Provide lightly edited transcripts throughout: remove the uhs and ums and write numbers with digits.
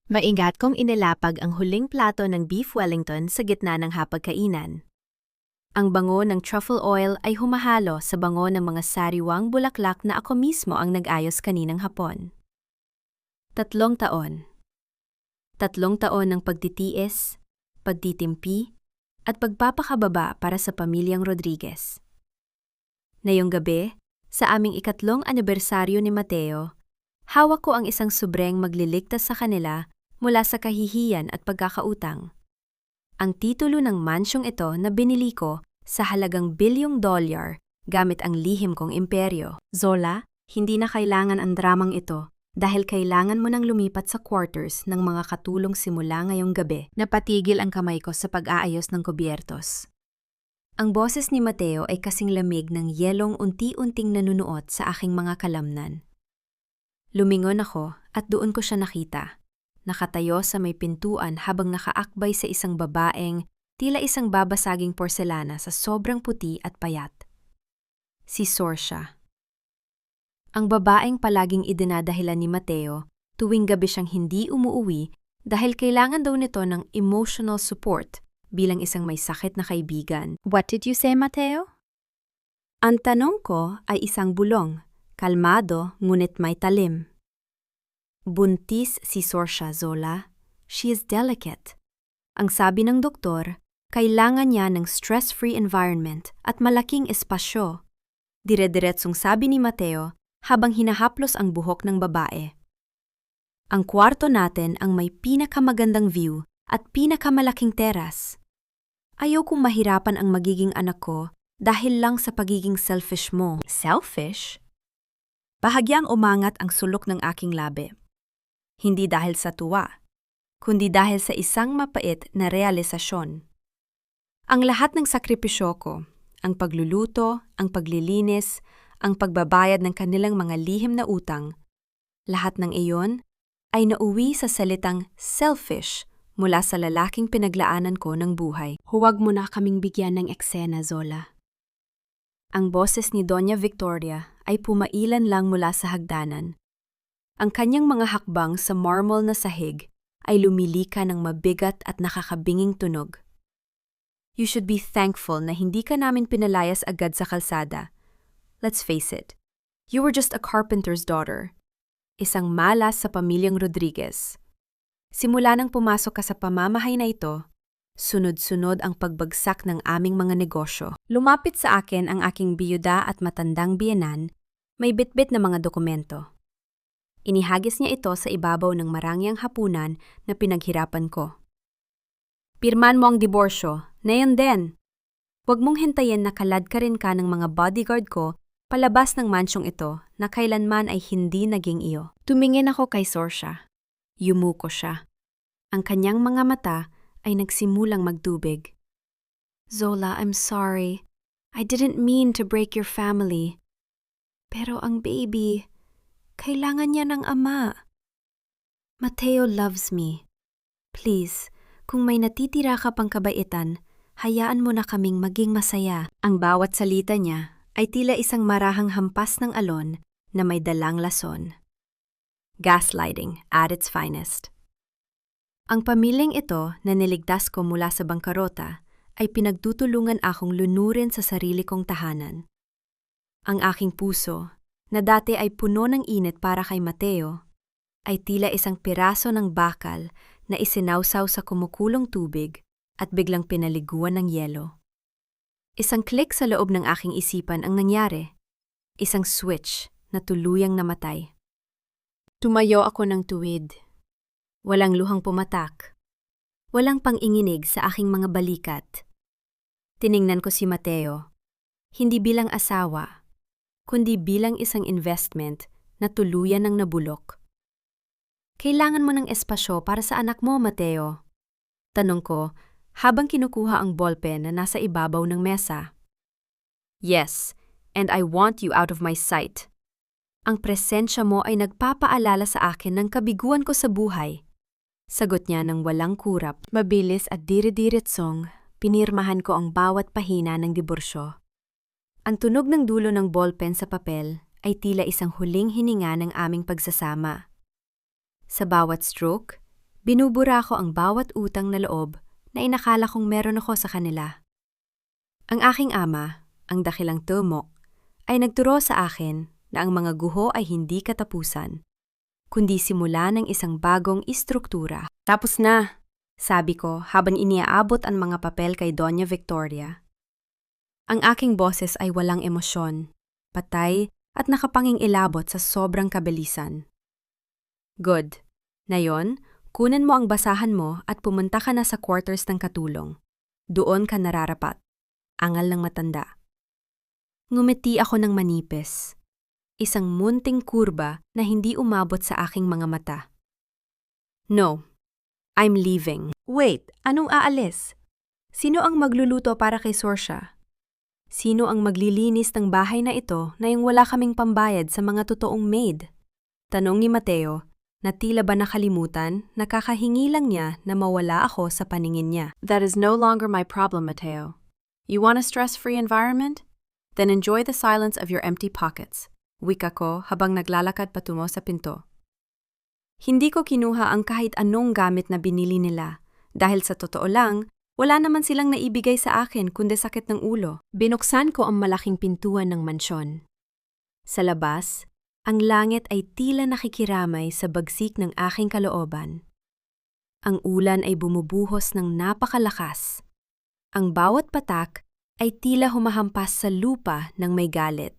Maingat kong inilapag ang huling plato ng beef Wellington sa gitna ng hapagkainan. Ang bango ng truffle oil ay humahalo sa bango ng mga sariwang bulaklak na ako mismo ang nag-ayos kaninang hapon. 3 taon. 3 taon ng pagtitiis, pagtitimpi, at pagpapakababa para sa pamilyang Rodriguez. Ngayong gabi, sa aming 3 anibersaryo ni Mateo, hawak ko ang isang sobreng magliligtas sa kanila mula sa kahihiyan at pagkakautang. Ang titulo ng mansyong ito na binili ko sa halagang $1 billion gamit ang lihim kong imperyo. Zola, hindi na kailangan ang dramang ito dahil kailangan mo nang lumipat sa quarters ng mga katulong simula ngayong gabi. Napatigil ang kamay ko sa pag-aayos ng kubyertos. Ang boses ni Mateo ay kasing lamig ng yelong unti-unting nanunuot sa aking mga kalamnan. Lumingon ako at doon ko siya nakita. Nakatayo sa may pintuan habang nakaakbay sa isang babaeng tila isang babasaging porselana sa sobrang puti at payat. Si Sorcia. Ang babaeng palaging idinadahilan ni Mateo tuwing gabi siyang hindi umuuwi dahil kailangan daw nito ng emotional support bilang isang may sakit na kaibigan. What did you say, Mateo? Ang tanong ko ay isang bulong, kalmado ngunit may talim. Buntis si Sorcia, Zola. She is delicate. Ang sabi ng doktor, kailangan niya ng stress-free environment at malaking espasyo. Dire-diretsong sabi ni Mateo habang hinahaplos ang buhok ng babae. Ang kwarto natin ang may pinakamagandang view at pinakamalaking teras. Ayaw kong mahirapan ang magiging anak ko dahil lang sa pagiging selfish mo. Selfish? Bahagyang umangat ang sulok ng aking labi. Hindi dahil sa tuwa, kundi dahil sa isang mapait na realisasyon. Ang lahat ng sakripisyo ko, ang pagluluto, ang paglilinis, ang pagbabayad ng kanilang mga lihim na utang, lahat ng iyon ay nauwi sa salitang selfish mula sa lalaking pinaglaanan ko ng buhay. Huwag mo na kaming bigyan ng eksena, Zola. Ang boses ni Doña Victoria ay pumailan lang mula sa hagdanan. Ang kanyang mga hakbang sa marble na sahig ay lumilika ng mabigat at nakakabinging tunog. You should be thankful na hindi ka namin pinalayas agad sa kalsada. Let's face it, you were just a carpenter's daughter. Isang malas sa pamilyang Rodriguez. Simula nang pumasok ka sa pamamahay na ito, sunod-sunod ang pagbagsak ng aming mga negosyo. Lumapit sa akin ang aking biyuda at matandang biyenan, may bitbit na mga dokumento. Inihagis niya ito sa ibabaw ng marangyang hapunan na pinaghirapan ko. Pirman mo ang diborsyo, ngayon din. Huwag mong hintayin na kaladkarin ka ng mga bodyguard ko palabas ng mansyong ito na kailanman ay hindi naging iyo. Tumingin ako kay Sorcia. Yumuko siya. Ang kanyang mga mata ay nagsimulang magtubig. Zola, I'm sorry. I didn't mean to break your family. Pero ang baby, kailangan niya ng ama. Mateo loves me. Please, kung may natitira ka pang kabaitan, hayaan mo na kaming maging masaya. Ang bawat salita niya ay tila isang marahang hampas ng alon na may dalang lason. Gaslighting at its finest. Ang pamilyang ito na niligtas ko mula sa bangkarota ay pinagtutulungan akong lunurin sa sarili kong tahanan. Ang aking puso, na dati ay puno ng init para kay Mateo, ay tila isang piraso ng bakal na isinawsaw sa kumukulong tubig at biglang pinaliguan ng yelo. Isang click sa loob ng aking isipan ang nangyari. Isang switch na tuluyang namatay. Tumayo ako ng tuwid. Walang luhang pumatak. Walang pang-inginig sa aking mga balikat. Tiningnan ko si Mateo, hindi bilang asawa, kundi bilang isang investment na tuluyan ng nabulok. Kailangan mo ng espasyo para sa anak mo, Mateo. Tanong ko, habang kinukuha ang ballpen na nasa ibabaw ng mesa. Yes, and I want you out of my sight. Ang presensya mo ay nagpapaalala sa akin ng kabiguan ko sa buhay. Sagot niya ng walang kurap. Mabilis at dire-diretsong, pinirmahan ko ang bawat pahina ng diborsyo. Ang tunog ng dulo ng ballpen sa papel ay tila isang huling hininga ng aming pagsasama. Sa bawat stroke, Binubura ko ang bawat utang na loob na inakala kong meron ako sa kanila. Ang aking ama, ang dakilang tumok, ay nagturo sa akin na ang mga guho ay hindi katapusan, kundi simula ng isang bagong istruktura. Tapos na, sabi ko habang iniaabot ang mga papel kay Doña Victoria. Ang aking boses ay walang emosyon, patay at nakapanging-ilabot sa sobrang kabilisan. Good. Ngayon, kunan mo ang basahan mo at pumunta ka na sa quarters ng katulong. Doon ka nararapat. Angal ng matanda. Ngumiti ako ng manipis. Isang munting kurba na hindi umabot sa aking mga mata. No, I'm leaving. Wait, anong aalis? Sino ang magluluto para kay Sorsha? Sino ang maglilinis ng bahay na ito na yung wala kaming pambayad sa mga totoong maid? Tanong ni Mateo, na tila ba nakalimutan, nakakahingi lang niya na mawala ako sa paningin niya. That is no longer my problem, Mateo. You want a stress-free environment? Then enjoy the silence of your empty pockets. Wika ko habang naglalakad patungo sa pinto. Hindi ko kinuha ang kahit anong gamit na binili nila dahil sa totoo lang, wala naman silang naibigay sa akin kundi sakit ng ulo. Binuksan ko ang malaking pintuan ng mansyon. Sa labas, ang langit ay tila nakikiramay sa bagsik ng aking kalooban. Ang ulan ay bumubuhos ng napakalakas. Ang bawat patak ay tila humahampas sa lupa ng may galit.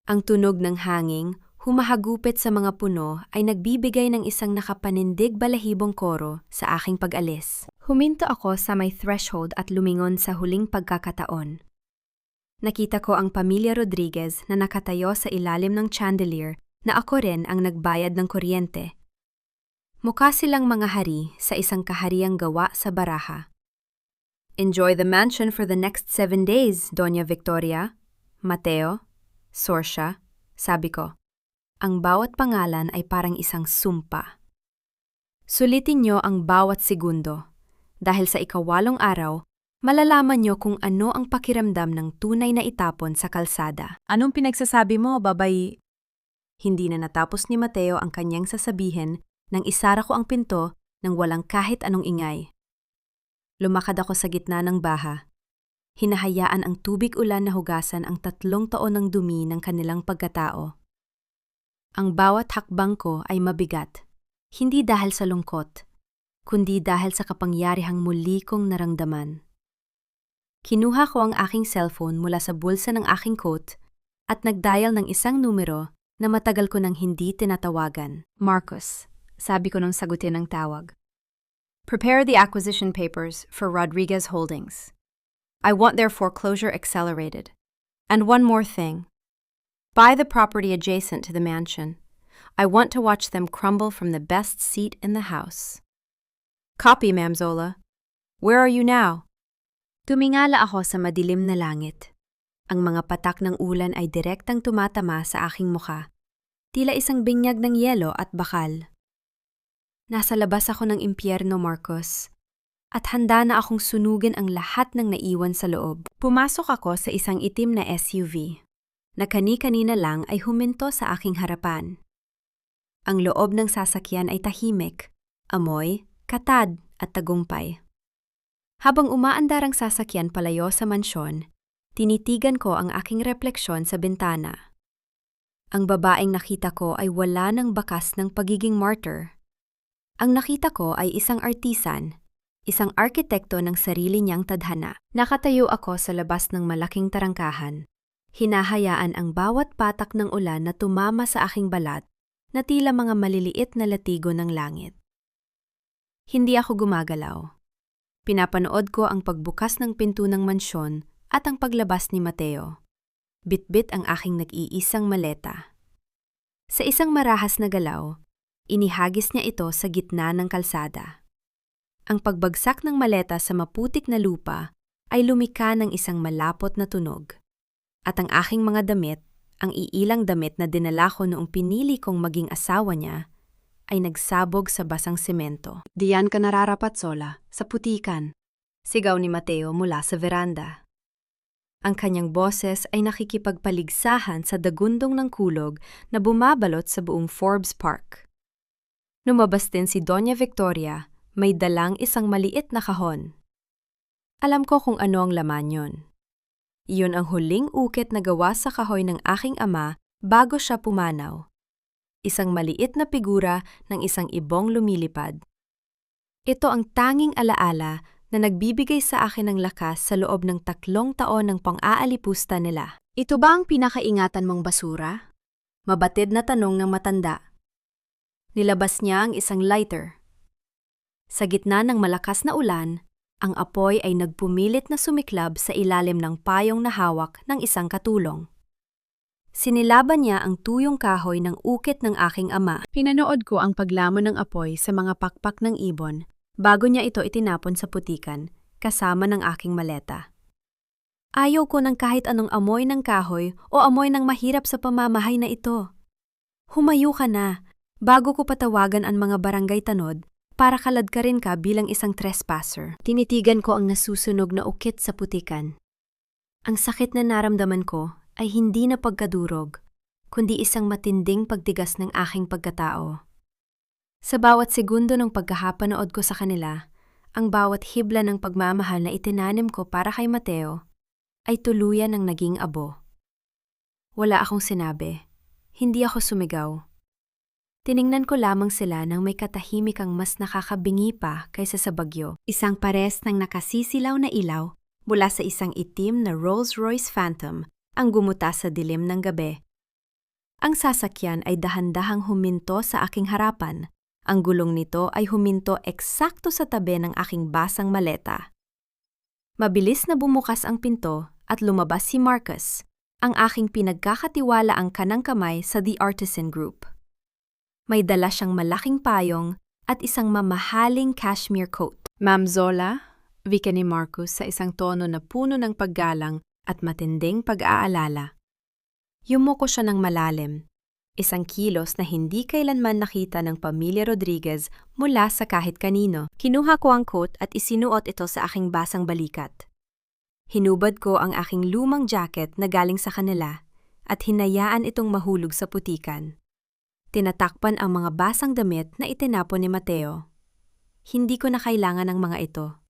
Ang tunog ng hangin, humahagupit sa mga puno ay nagbibigay ng isang nakapanindig balahibong koro sa aking pag-alis. Huminto ako sa may threshold at lumingon sa huling pagkakataon. Nakita ko ang pamilya Rodriguez na nakatayo sa ilalim ng chandelier na ako rin ang nagbayad ng kuryente. Mukha silang mga hari sa isang kahariang gawa sa baraha. Enjoy the mansion for the next 7 days, Doña Victoria, Mateo, Sorsha, sabi ko. Ang bawat pangalan ay parang isang sumpa. Sulitin niyo ang bawat segundo. Dahil sa ikawalong araw, malalaman niyo kung ano ang pakiramdam ng tunay na itapon sa kalsada. Anong pinagsasabi mo, babay? Hindi na natapos ni Mateo ang kanyang sasabihin nang isara ko ang pinto nang walang kahit anong ingay. Lumakad ako sa gitna ng baha. Hinahayaan ang tubig ulan na hugasan ang 3 taon ng dumi ng kanilang pagkatao. Ang bawat hakbang ko ay mabigat, hindi dahil sa lungkot, kundi dahil sa kapangyarihang muli kong naramdaman. Kinuha ko ang aking cellphone mula sa bulsa ng aking coat at nagdial ng isang numero na matagal ko nang hindi tinatawagan. Marcos, sabi ko nung sagutin ang tawag. Prepare the acquisition papers for Rodriguez Holdings. I want their foreclosure accelerated. And one more thing. Buy the property adjacent to the mansion. I want to watch them crumble from the best seat in the house. Copy, Ma'am Zola. Where are you now? Tumingala ako sa madilim na langit. Ang mga patak ng ulan ay direktang tumatama sa aking mukha. Tila isang binyag ng yelo at bakal. Nasa labas ako ng impyerno, Marcos. At handa na akong sunugin ang lahat ng naiwan sa loob. Pumasok ako sa isang itim na SUV. Na kani-kanina lang ay huminto sa aking harapan. Ang loob ng sasakyan ay tahimik, amoy, katad at tagumpay. Habang umaandar ang sasakyan palayo sa mansyon, tinitigan ko ang aking refleksyon sa bintana. Ang babaeng nakita ko ay wala ng bakas ng pagiging martyr. Ang nakita ko ay isang artisan, isang arkitekto ng sarili niyang tadhana. Nakatayo ako sa labas ng malaking tarangkahan. Hinahayaan ang bawat patak ng ulan na tumama sa aking balat na tila mga maliliit na latigo ng langit. Hindi ako gumagalaw. Pinapanood ko ang pagbukas ng pinto ng mansyon at ang paglabas ni Mateo. Bitbit ang aking nag-iisang maleta. Sa isang marahas na galaw, inihagis niya ito sa gitna ng kalsada. Ang pagbagsak ng maleta sa maputik na lupa ay lumika ng isang malapot na tunog. At ang aking mga damit, ang iilang damit na dinala ko noong pinili kong maging asawa niya, ay nagsabog sa basang semento. Diyan ka nararapat, Zola, sa putikan. Sigaw ni Mateo mula sa veranda. Ang kanyang boses ay nakikipagpaligsahan sa dagundong ng kulog na bumabalot sa buong Forbes Park. Lumabas din si Doña Victoria, may dalang isang maliit na kahon. Alam ko kung ano ang laman yon. Iyon ang huling ukit na gawa sa kahoy ng aking ama bago siya pumanaw. Isang maliit na figura ng isang ibong lumilipad. Ito ang tanging alaala na nagbibigay sa akin ng lakas sa loob ng 3 taon ng pang-aalipusta nila. Ito ba ang pinakaingatan mong basura? Mabatid na tanong ng matanda. Nilabas niya ang isang lighter. Sa gitna ng malakas na ulan, ang apoy ay nagpumilit na sumiklab sa ilalim ng payong na hawak ng isang katulong. Sinilaban niya ang tuyong kahoy ng ukit ng aking ama. Pinanood ko ang paglamon ng apoy sa mga pakpak ng ibon bago niya ito itinapon sa putikan kasama ng aking maleta. Ayaw ko ng kahit anong amoy ng kahoy o amoy ng mahirap sa pamamahay na ito. Humayo ka na bago ko patawagan ang mga barangay tanod para kaladkarin ka bilang isang trespasser. Tinitigan ko ang nasusunog na ukit sa putikan. Ang sakit na naramdaman ko ay hindi na pagkadurog, kundi isang matinding pagtigas ng aking pagkatao. Sa bawat segundo ng pagkahapanood ko sa kanila, ang bawat hibla ng pagmamahal na itinanim ko para kay Mateo ay tuluyan ng naging abo. Wala akong sinabi. Hindi ako sumigaw. Tiningnan ko lamang sila nang may katahimikang mas nakakabingi pa kaysa sa bagyo. Isang pares ng nakasisilaw na ilaw mula sa isang itim na Rolls-Royce Phantom ang gumuta sa dilim ng gabi. Ang sasakyan ay dahan-dahang huminto sa aking harapan. Ang gulong nito ay huminto eksakto sa tabi ng aking basang maleta. Mabilis na bumukas ang pinto at lumabas si Marcus, ang aking pinagkakatiwalaang kanang kamay sa The Artisan Group. May dala siyang malaking payong at isang mamahaling cashmere coat. Ma'am Zola, wika ni Marcus sa isang tono na puno ng paggalang at matinding pag-aalala. Yumuko siya ng malalim, isang kilos na hindi kailanman nakita ng pamilya Rodriguez mula sa kahit kanino. Kinuha ko ang coat at isinuot ito sa aking basang balikat. Hinubad ko ang aking lumang jacket na galing sa kanila at hinayaan itong mahulog sa putikan. Tinatakpan ang mga basang damit na itinapon ni Mateo. Hindi ko na kailangan ng mga ito.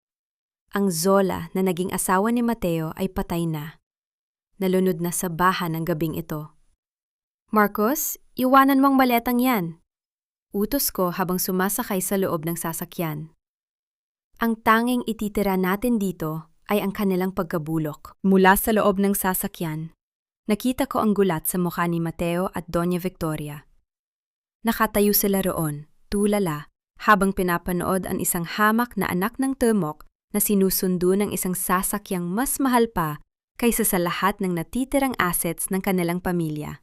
Ang Zola na naging asawa ni Mateo ay patay na. Nalunod na sa baha ng gabing ito. Marcos, iwanan mong maletang yan. Utos ko habang sumasakay sa loob ng sasakyan. Ang tanging ititira natin dito ay ang kanilang pagkabulok. Mula sa loob ng sasakyan, nakita ko ang gulat sa mukha ni Mateo at Doña Victoria. Nakatayo sila roon, tulala, habang pinapanood ang isang hamak na anak ng tumok na sinusundo ng isang sasakyang mas mahal pa kaysa sa lahat ng natitirang assets ng kanilang pamilya.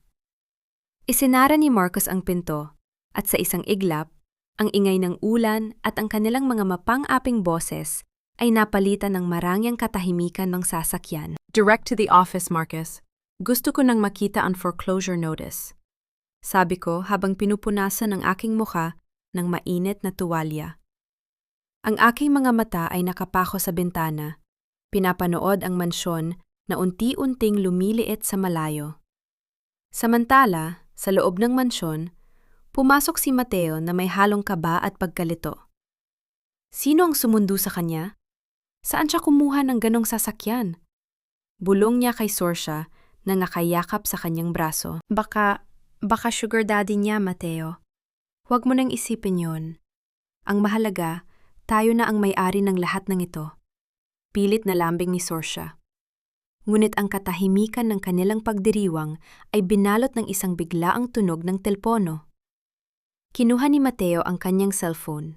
Isinara ni Marcos ang pinto, at sa isang iglap, ang ingay ng ulan at ang kanilang mga mapang-aping boses ay napalitan ng marangyang katahimikan ng sasakyan. Direct to the office, Marcus. Gusto ko nang makita ang foreclosure notice. Sabi ko habang pinupunasan ang aking mukha ng mainit na tuwalya. Ang aking mga mata ay nakapako sa bintana. Pinapanood ang mansyon na unti-unting lumiliit sa malayo. Samantala, sa loob ng mansyon, pumasok si Mateo na may halong kaba at pagkalito. Sino ang sumundo sa kanya? Saan siya kumuha ng ganong sasakyan? Bulong niya kay Sorcia na nakayakap sa kanyang braso. Baka sugar daddy niya, Mateo. Huwag mo nang isipin yon. Ang mahalaga, tayo na ang may-ari ng lahat ng ito. Pilit na lambing ni Sorcia. Ngunit ang katahimikan ng kanilang pagdiriwang ay binalot ng isang biglaang tunog ng telpono. Kinuha ni Mateo ang kanyang cellphone.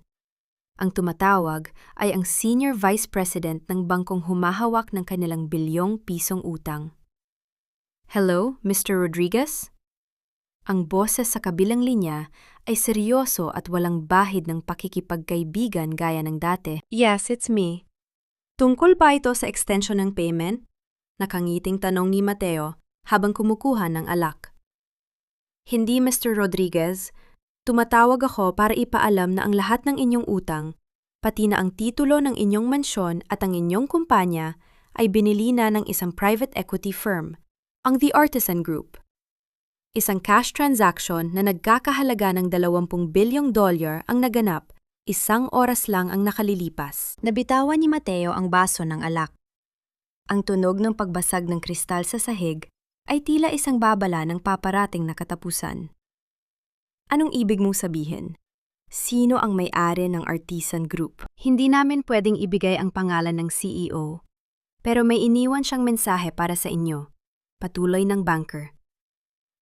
Ang tumatawag ay ang Senior Vice President ng bangkong humahawak ng kanilang bilyong pisong utang. Hello, Mr. Rodriguez? Ang boses sa kabilang linya ay seryoso at walang bahid ng pakikipagkaibigan gaya ng dati. Yes, it's me. Tungkol ba ito sa extension ng payment? Nakangiting tanong ni Mateo habang kumukuha ng alak. Hindi, Mr. Rodriguez. Tumatawag ako para ipaalam na ang lahat ng inyong utang, pati na ang titulo ng inyong mansyon at ang inyong kumpanya ay binili na ng isang private equity firm, ang The Artisan Group. Isang cash transaction na nagkakahalaga ng $20 bilyong ang naganap, 1 oras lang ang nakalilipas. Nabitawan ni Mateo ang baso ng alak. Ang tunog ng pagbasag ng kristal sa sahig ay tila isang babala ng paparating na katapusan. Anong ibig mong sabihin? Sino ang may-ari ng Artisan Group? Hindi namin pwedeng ibigay ang pangalan ng CEO, pero may iniwan siyang mensahe para sa inyo. Patuloy ng banker.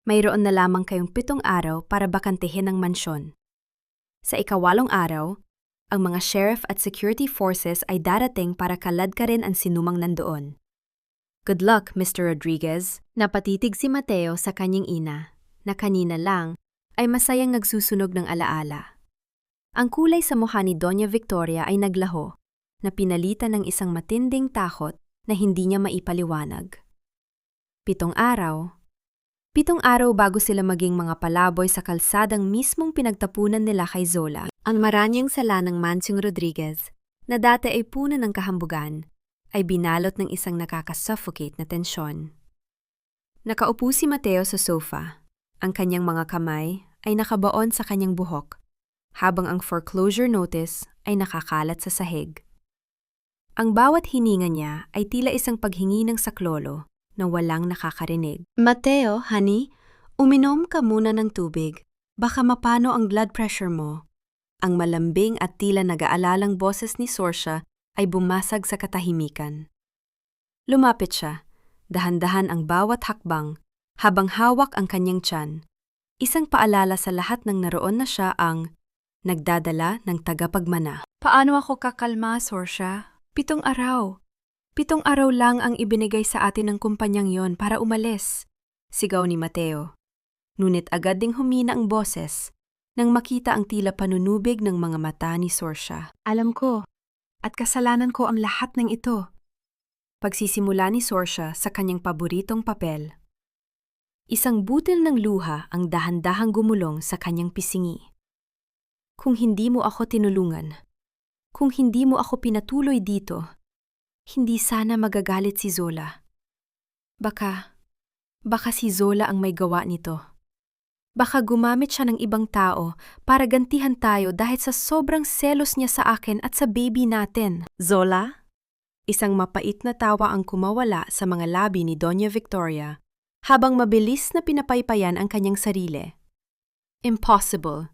Mayroon na lamang kayong 7 araw para bakantehin ang mansyon. Sa ika-8 araw, ang mga sheriff at security forces ay darating para kaladkarin ang sinumang nandoon. Good luck, Mr. Rodriguez. Napatitig si Mateo sa kanyang ina, na kanina lang ay masayang nagsusunog ng alaala. Ang kulay sa mukha ni Doña Victoria ay naglaho, na pinalitan ng isang matinding takot na hindi niya maipaliwanag. 7 araw. 7 araw bago sila maging mga palaboy sa kalsadang mismong pinagtapunan nila kay Zola. Ang maranyang sala ng Mansyong Rodriguez, na dati ay puno ng kahambugan, ay binalot ng isang nakakasuffocate na tensyon. Nakaupo si Mateo sa sofa. Ang kanyang mga kamay ay nakabaon sa kanyang buhok, habang ang foreclosure notice ay nakakalat sa sahig. Ang bawat hininga niya ay tila isang paghingi ng saklolo na walang nakakarinig. Mateo, honey, uminom ka muna ng tubig. Baka mapano ang blood pressure mo. Ang malambing at tila nag-aalalang boses ni Sorcia ay bumasag sa katahimikan. Lumapit siya, dahan-dahan ang bawat hakbang, habang hawak ang kanyang tiyan. Isang paalala sa lahat ng naroon na siya ang nagdadala ng tagapagmana. Paano ako kakalma, Sorcia? 7 araw. 7 araw lang ang ibinigay sa atin ng kumpanyang yon para umalis. Sigaw ni Mateo. Ngunit agad ding humina ang boses nang makita ang tila panunubig ng mga mata ni Sorcia. Alam ko, at kasalanan ko ang lahat ng ito. Pagsisimula ni Sorcia sa kanyang paboritong papel. Isang butil ng luha ang dahan-dahang gumulong sa kanyang pisingi. Kung hindi mo ako tinulungan, kung hindi mo ako pinatuloy dito, hindi sana magagalit si Zola. Baka si Zola ang may gawa nito. Baka gumamit siya ng ibang tao para gantihan tayo dahil sa sobrang selos niya sa akin at sa baby natin. Zola? Isang mapait na tawa ang kumawala sa mga labi ni Doña Victoria habang mabilis na pinapaypayan ang kanyang sarili. Impossible.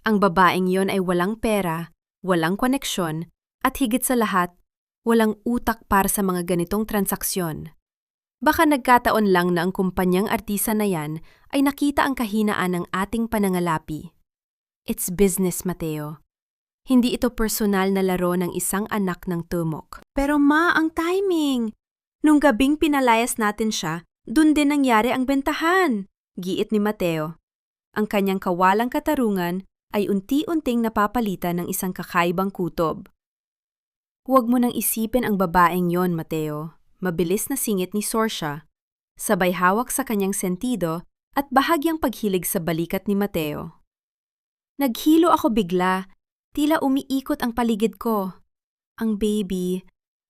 Ang babaeng yon ay walang pera, walang koneksyon, at higit sa lahat, walang utak para sa mga ganitong transaksyon. Baka nagkataon lang na ang kumpanyang artisan na yan ay nakita ang kahinaan ng ating panangalapi. It's business, Mateo. Hindi ito personal na laro ng isang anak ng tumok. Pero ma, ang timing! Nung gabing pinalayas natin siya, dun din nangyari ang bentahan, giit ni Mateo. Ang kanyang kawalang katarungan ay unti-unting napapalitan ng isang kakaibang kutob. Huwag mo nang isipin ang babaeng yon, Mateo. Mabilis na singit ni Sorcia, sabay hawak sa kanyang sentido at bahagyang paghilig sa balikat ni Mateo. Naghilo ako bigla, tila umiikot ang paligid ko. Ang baby,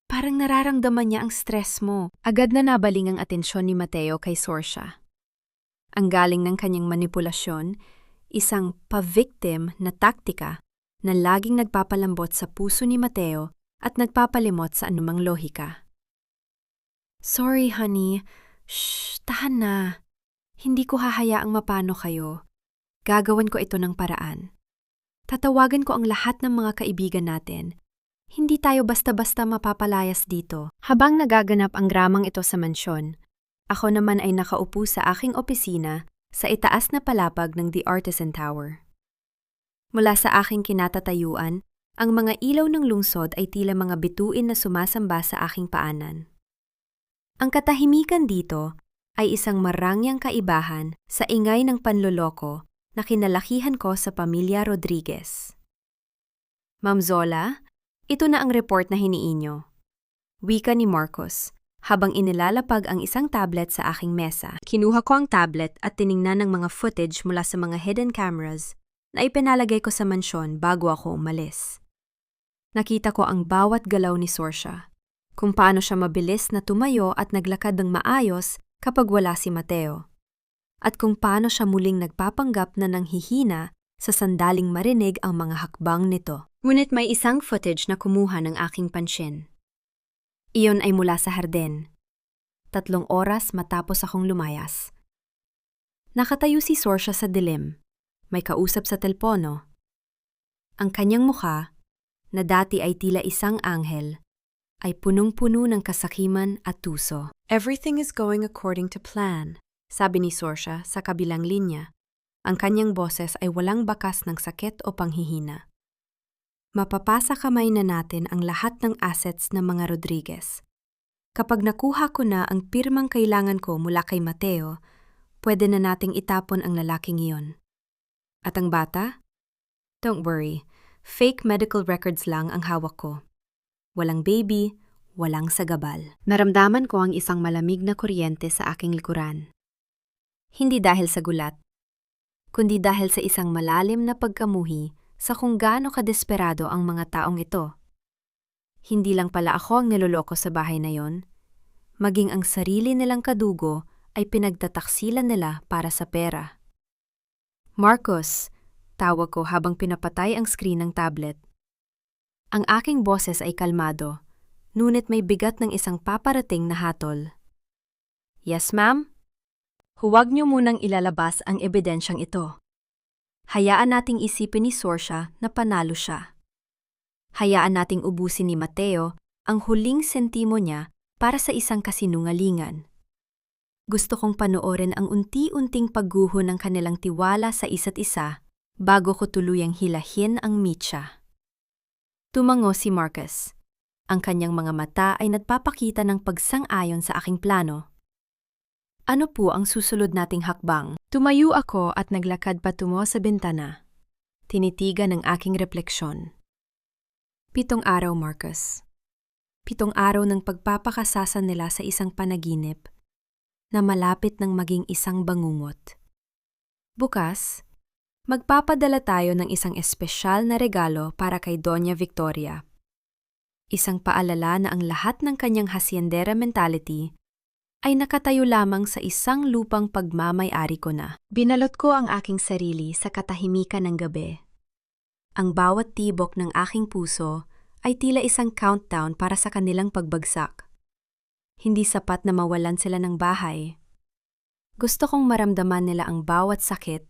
parang nararamdaman niya ang stress mo. Agad na nabaling ang atensyon ni Mateo kay Sorcia. Ang galing ng kanyang manipulasyon, isang pa-victim na taktika na laging nagpapalambot sa puso ni Mateo at nagpapalimot sa anumang lohika. Sorry, honey. Shh, tahan na. Hindi ko hahayaang mapano kayo. Gagawan ko ito ng paraan. Tatawagan ko ang lahat ng mga kaibigan natin. Hindi tayo basta-basta mapapalayas dito. Habang nagaganap ang dramang ito sa mansyon, ako naman ay nakaupo sa aking opisina sa itaas na palapag ng The Artisan Tower. Mula sa aking kinatatayuan, ang mga ilaw ng lungsod ay tila mga bituin na sumasamba sa aking paanan. Ang katahimikan dito ay isang marangyang kaibahan sa ingay ng panloloko na kinalakihan ko sa pamilya Rodriguez. Ma'am Zola, ito na ang report na hiniinyo. Wika ni Marcos, habang inilalapag ang isang tablet sa aking mesa. Kinuha ko ang tablet at tiningnan ng mga footage mula sa mga hidden cameras na ipinalagay ko sa mansyon bago ako umalis. Nakita ko ang bawat galaw ni Sorcia, kung paano siya mabilis na tumayo at naglakad ng maayos kapag wala si Mateo. at kung paano siya muling nagpapanggap na nanghihina sa sandaling marinig ang mga hakbang nito. Ngunit may isang footage na kumuha ng aking pansin. Iyon ay mula sa hardin. 3 oras matapos akong lumayas. Nakatayo si Sorcia sa dilim. May kausap sa telpono. Ang kanyang mukha, na dati ay tila isang anghel, ay punong-puno ng kasakiman at tuso. Everything is going according to plan, sabi ni Sorcia sa kabilang linya. Ang kanyang boses ay walang bakas ng sakit o panghihina. Mapapasa kamay na natin ang lahat ng assets ng mga Rodriguez. Kapag nakuha ko na ang pirmang kailangan ko mula kay Mateo, pwede na nating itapon ang lalaking iyon. At ang bata? Don't worry, fake medical records lang ang hawak ko. Walang baby, walang sagabal. Naramdaman ko ang isang malamig na kuryente sa aking likuran. Hindi dahil sa gulat, kundi dahil sa isang malalim na pagkamuhi sa kung gaano kadesperado ang mga taong ito. Hindi lang pala ako ang niloloko sa bahay na yon, maging ang sarili nilang kadugo ay pinagtataksilan nila para sa pera. Marcos, tawag ko habang pinapatay ang screen ng tablet. Ang aking boses ay kalmado, ngunit may bigat ng isang paparating na hatol. Yes, ma'am? Huwag niyo munang ilalabas ang ebidensyang ito. Hayaan nating isipin ni Sorcia na panalo siya. Hayaan nating ubusin ni Mateo ang huling sentimo niya para sa isang kasinungalingan. Gusto kong panoorin ang unti-unting pagguho ng kanilang tiwala sa isa't isa bago ko tuluyang hilahin ang mitya. Tumango si Marcus. Ang kanyang mga mata ay nagpapakita ng pagsang-ayon sa aking plano. Ano po ang susunod nating hakbang? Tumayo ako at naglakad patungo sa bintana. Tinitigan ang aking refleksyon. 7 araw, Marcus. 7 araw ng pagpapakasasan nila sa isang panaginip na malapit ng maging isang bangungot. Bukas, magpapadala tayo ng isang espesyal na regalo para kay Doña Victoria. Isang paalala na ang lahat ng kanyang haciendera mentality ay nakatayo lamang sa isang lupang pagmamay-ari ko na. Binalot ko ang aking sarili sa katahimikan ng gabi. Ang bawat tibok ng aking puso ay tila isang countdown para sa kanilang pagbagsak. Hindi sapat na mawalan sila ng bahay. Gusto kong maramdaman nila ang bawat sakit,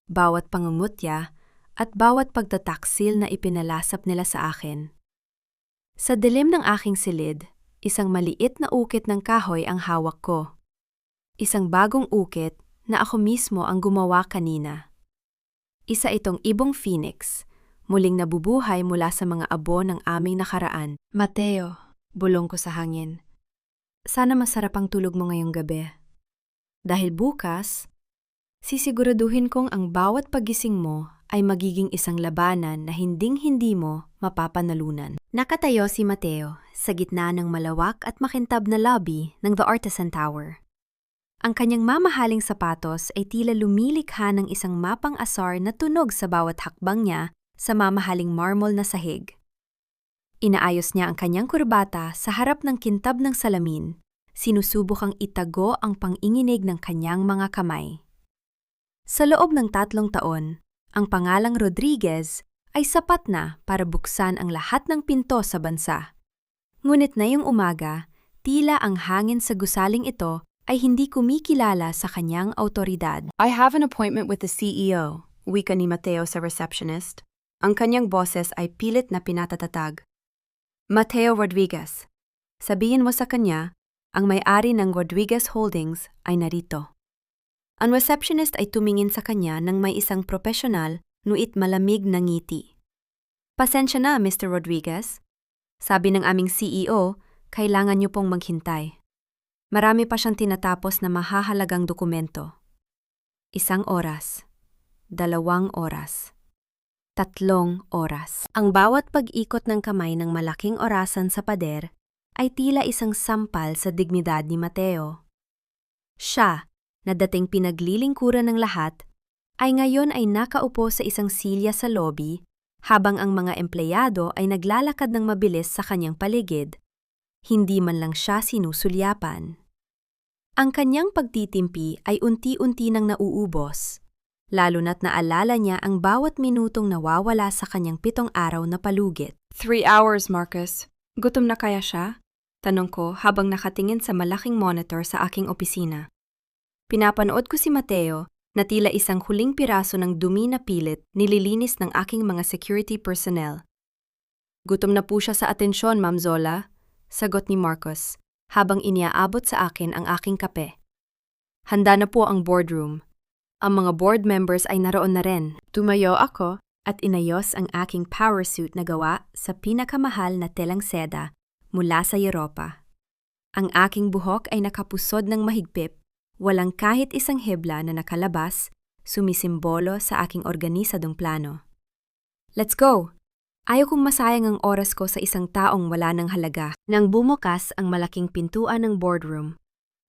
bawat pangungutya, at bawat pagtataksil na ipinalasap nila sa akin. Sa dilim ng aking silid, isang maliit na ukit ng kahoy ang hawak ko. Isang bagong ukit na ako mismo ang gumawa kanina. Isa itong ibong phoenix, muling nabubuhay mula sa mga abo ng aming nakaraan. Mateo, bulong ko sa hangin. Sana masarap ang tulog mo ngayong gabi. Dahil bukas, sisiguraduhin kong ang bawat pagising mo ay magiging isang labanan na hinding-hindi mo mapapanalunan. Nakatayo si Mateo sa gitna ng malawak at makintab na lobby ng The Artisan Tower. Ang kanyang mamahaling sapatos ay tila lumilikha ng isang mapang asar na tunog sa bawat hakbang niya sa mamahaling marmol na sahig. Inaayos niya ang kanyang kurbata sa harap ng kintab ng salamin, sinusubukang itago ang panginginig ng kanyang mga kamay. Sa loob ng 3 taon, ang pangalang Rodriguez ay sapat na para buksan ang lahat ng pinto sa bansa. Ngunit ngayong umaga, tila ang hangin sa gusaling ito ay hindi kumikilala sa kanyang autoridad. I have an appointment with the CEO, wika ni Mateo sa receptionist. Ang kanyang boses ay pilit na pinatatatag. Mateo Rodriguez, sabihin mo sa kanya, ang may-ari ng Rodriguez Holdings ay narito. Ang receptionist ay tumingin sa kanya ng may isang profesional, nuit malamig na ngiti. Pasensya na, Mr. Rodriguez. Sabi ng aming CEO, kailangan niyo pong maghintay. Marami pa siyang tinatapos na mahahalagang dokumento. 1 oras, 2 oras, 3 oras. Ang bawat pag-ikot ng kamay ng malaking orasan sa pader ay tila isang sampal sa dignidad ni Mateo. Siya, na dating pinaglilingkuran ng lahat, ay ngayon ay nakaupo sa isang silya sa lobby habang ang mga empleyado ay naglalakad ng mabilis sa kanyang paligid. Hindi man lang siya sinusulyapan. Ang kanyang pagtitimpi ay unti-unti nang nauubos, lalo na't naalala niya ang bawat minutong nawawala sa kanyang 7 araw na palugit. 3 hours, Marcus. Gutom na kaya siya? Tanong ko habang nakatingin sa malaking monitor sa aking opisina. Pinapanood ko si Mateo na tila isang huling piraso ng dumi na pilit nililinis ng aking mga security personnel. Gutom na po siya sa atensyon, Ma'am Zola, sagot ni Marcos habang iniaabot sa akin ang aking kape. Handa na po ang boardroom. Ang mga board members ay naroon na rin. Tumayo ako at inayos ang aking power suit na gawa sa pinakamahal na telang seda mula sa Europa. Ang aking buhok ay nakapusod ng mahigpit, walang kahit isang hebla na nakalabas, sumisimbolo sa aking organisadong plano. Let's go! Ayaw kong masayang ang oras ko sa isang taong wala ng halaga. Nang bumukas ang malaking pintuan ng boardroom,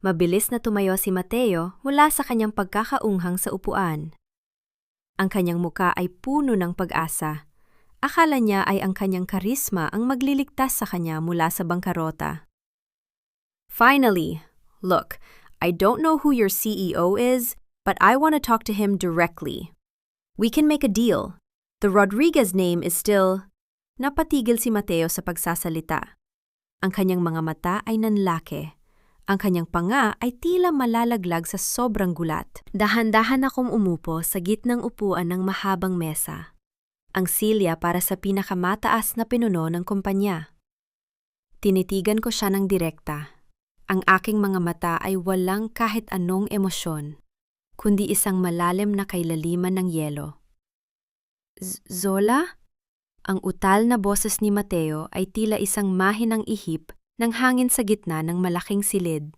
mabilis na tumayo si Mateo mula sa kanyang pagkakaunghang sa upuan. Ang kanyang muka ay puno ng pag-asa. Akala niya ay ang kanyang karisma ang magliligtas sa kanya mula sa bangkarota. Finally, look, I don't know who your CEO is, but I want to talk to him directly. We can make a deal. The Rodriguez name is still... Napatigil si Mateo sa pagsasalita. Ang kanyang mga mata ay nanlaki. Ang kanyang panga ay tila malalaglag sa sobrang gulat. Dahan-dahan akong umupo sa gitnang upuan ng mahabang mesa. Ang silya para sa pinakamataas na pinuno ng kumpanya. Tinitigan ko siya ng direkta. Ang aking mga mata ay walang kahit anong emosyon, kundi isang malalim na kailaliman ng yelo. Zola? Ang utal na boses ni Mateo ay tila isang mahinang ihip ng hangin sa gitna ng malaking silid.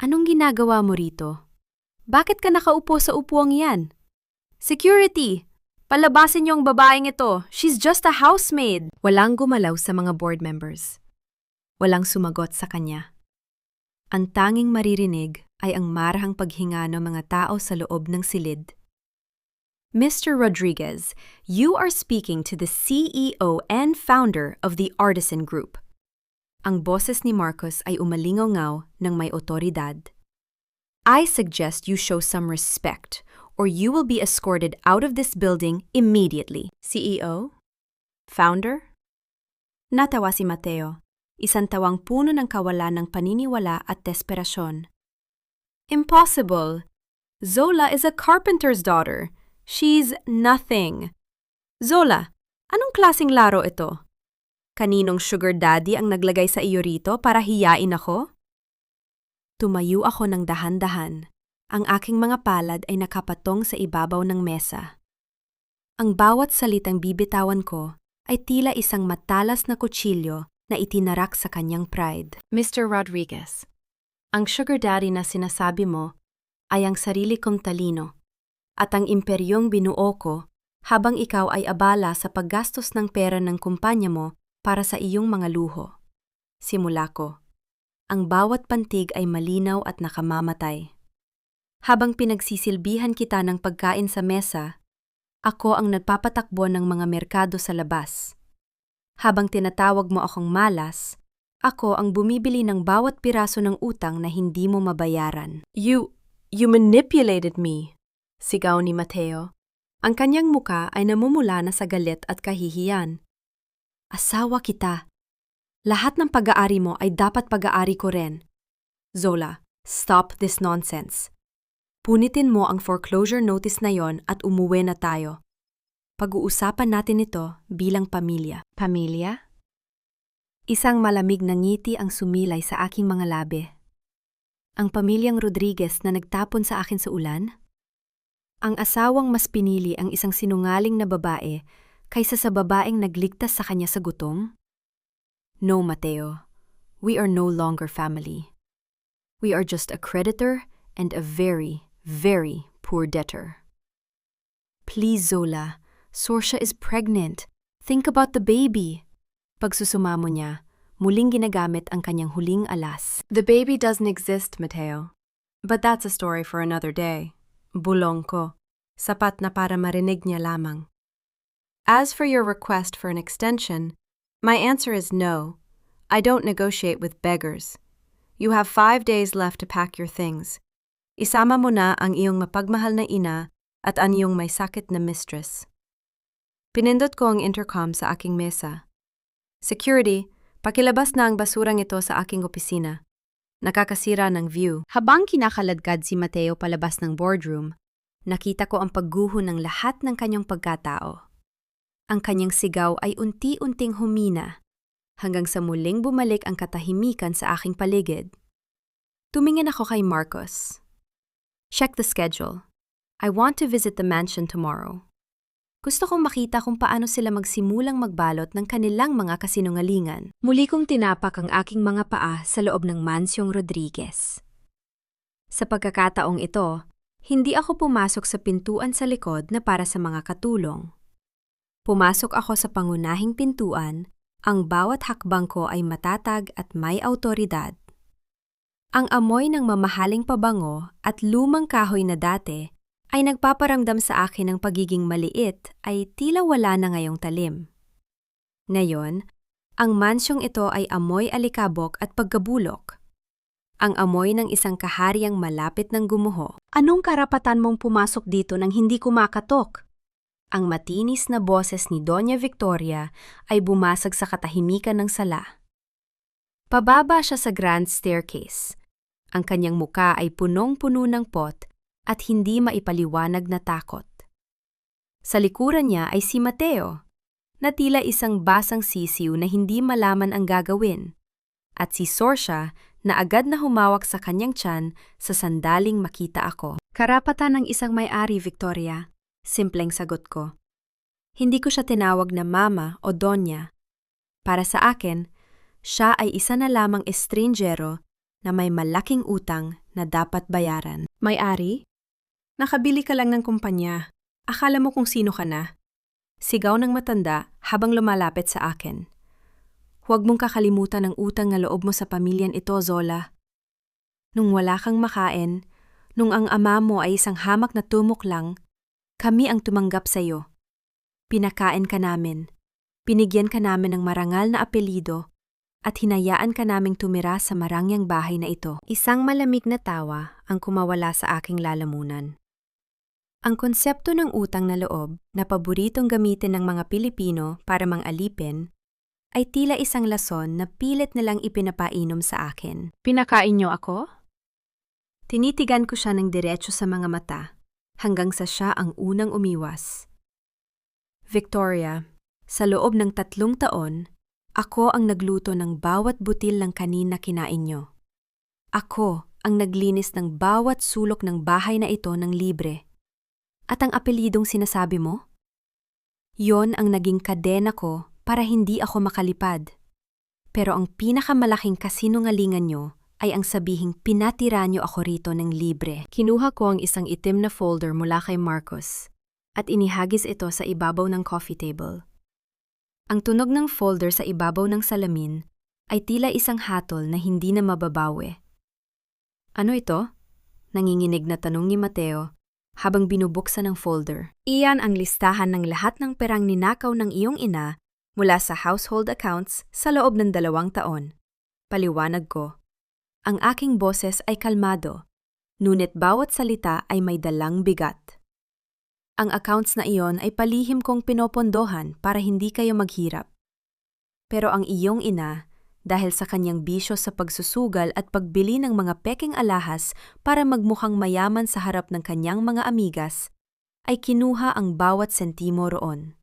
Anong ginagawa mo rito? Bakit ka nakaupo sa upuang yan? Security! Palabasin niyo ang babaeng ito. She's just a housemaid. Walang gumalaw sa mga board members. Walang sumagot sa kanya. Ang tanging maririnig ay ang marahang paghinga ng mga tao sa loob ng silid. Mr. Rodriguez, you are speaking to the CEO and founder of the Artisan Group. Ang boses ni Marcos ay umalingaw-ngaw ng may otoridad. I suggest you show some respect or you will be escorted out of this building immediately. CEO? Founder? Natawa si Mateo, isang tawang puno ng kawalan ng paniniwala at desperasyon. Impossible! Zola is a carpenter's daughter. She's nothing. Zola, anong klaseng laro ito? Kaninong sugar daddy ang naglagay sa iyo rito para hiyain ako? Tumayo ako ng dahan-dahan. Ang aking mga palad ay nakapatong sa ibabaw ng mesa. Ang bawat salitang bibitawan ko ay tila isang matalas na kutsilyo na itinarak sa kanyang pride. Mr. Rodriguez, ang sugar daddy na sinasabi mo ay ang sarili kong talino at ang imperyong binuo ko habang ikaw ay abala sa paggastos ng pera ng kumpanya mo para sa iyong mga luho. Simula ko. Ang bawat pantig ay malinaw at nakamamatay. Habang pinagsisilbihan kita ng pagkain sa mesa, ako ang nagpapatakbo ng mga merkado sa labas. Habang tinatawag mo akong malas, ako ang bumibili ng bawat piraso ng utang na hindi mo mabayaran. You manipulated me, sigaw ni Mateo. Ang kanyang muka ay namumula na sa galit at kahihiyan. Asawa kita. Lahat ng pag-aari mo ay dapat pag-aari ko rin. Zola, stop this nonsense. Punitin mo ang foreclosure notice na yon at umuwi na tayo. Pag-uusapan natin ito bilang pamilya. Pamilya? Isang malamig na ngiti ang sumilay sa aking mga labi. Ang pamilyang Rodriguez na nagtapon sa akin sa ulan? Ang asawang mas pinili ang isang sinungaling na babae kaysa sa babaeng nagligtas sa kanya sa gutom? No, Mateo. We are no longer family. We are just a creditor and a very, very poor debtor. Please, Zola. Sorcia is pregnant. Think about the baby. Pagsusumamo niya, muling ginagamit ang kanyang huling alas. The baby doesn't exist, Mateo. But that's a story for another day. Bulong ko. Sapat na para marinig niya lamang. As for your request for an extension, my answer is no. I don't negotiate with beggars. You have 5 days left to pack your things. Isama mo na ang iyong mapagmahal na ina at ang iyong may sakit na mistress. Pinindot ko ang intercom sa aking mesa. Security, pakilabas na ang basurang ito sa aking opisina. Nakakasira ng view. Habang kinakaladkad si Mateo palabas ng boardroom, nakita ko ang pagguho ng lahat ng kanyang pagkatao. Ang kanyang sigaw ay unti-unting humina, hanggang sa muling bumalik ang katahimikan sa aking paligid. Tumingin ako kay Marcos. Check the schedule. I want to visit the mansion tomorrow. Gusto kong makita kung paano sila magsimulang magbalot ng kanilang mga kasinungalingan. Muli kong tinapak ang aking mga paa sa loob ng Mansyong Rodriguez. Sa pagkakataong ito, hindi ako pumasok sa pintuan sa likod na para sa mga katulong. Pumasok ako sa pangunahing pintuan, ang bawat hakbang ko ay matatag at may awtoridad. Ang amoy ng mamahaling pabango at lumang kahoy na dati ay nagpaparamdam sa akin ng pagiging maliit ay tila wala na ngayong talim. Ngayon, ang mansyong ito ay amoy alikabok at pagkabulok. Ang amoy ng isang kahariang malapit ng gumuho. Anong karapatan mong pumasok dito nang hindi kumakatok? Ang matinis na boses ni Doña Victoria ay bumasag sa katahimikan ng sala. Pababa siya sa grand staircase. Ang kanyang muka ay punong-puno ng pot at hindi maipaliwanag na takot. Sa likuran niya ay si Mateo, na tila isang basang sisiw na hindi malaman ang gagawin, at si Sorcia na agad na humawak sa kanyang tiyan sa sandaling makita ako. Karapatan ng isang may-ari, Victoria, simpleng sagot ko. Hindi ko siya tinawag na mama o donya. Para sa akin, siya ay isa na lamang estranjero na may malaking utang na dapat bayaran. May-ari? Nakabili ka lang ng kumpanya. Akala mo kung sino ka na. Sigaw ng matanda habang lumalapit sa akin. Huwag mong kakalimutan ang utang na loob mo sa pamilyan ito, Zola. Nung wala kang makain, nung ang ama mo ay isang hamak na tumok lang, kami ang tumanggap sa iyo. Pinakain ka namin. Binigyan ka namin ng marangal na apelido at hinayaan ka naming tumira sa marangyang bahay na ito. Isang malamig na tawa ang kumawala sa aking lalamunan. Ang konsepto ng utang na loob na paboritong gamitin ng mga Pilipino para mang-alipin ay tila isang lason na pilit nilang ipinapainom sa akin. Pinakain niyo ako? Tinitigan ko siya ng diretso sa mga mata hanggang sa siya ang unang umiwas. Victoria, sa loob ng 3 taon, ako ang nagluto ng bawat butil ng kanin na kinain niyo. Ako ang naglinis ng bawat sulok ng bahay na ito ng libre. At ang apelidong sinasabi mo? Yon ang naging kadena ko para hindi ako makalipad. Pero ang pinakamalaking kasinungalingan nyo ay ang sabihing pinatira nyo ako rito ng libre. Kinuha ko ang isang itim na folder mula kay Marcos at inihagis ito sa ibabaw ng coffee table. Ang tunog ng folder sa ibabaw ng salamin ay tila isang hatol na hindi na mababawi. Ano ito? Nanginginig na tanong ni Mateo habang binubuksan ng folder. Iyan ang listahan ng lahat ng perang ninakaw ng iyong ina mula sa household accounts sa loob ng 2 taon. Paliwanag ko. Ang aking boses ay kalmado, ngunit bawat salita ay may dalang bigat. Ang accounts na iyon ay palihim kong pinopondohan para hindi kayo maghirap. Pero ang iyong ina, dahil sa kanyang bisyo sa pagsusugal at pagbili ng mga peking alahas para magmukhang mayaman sa harap ng kanyang mga amigas, ay kinuha ang bawat sentimo roon.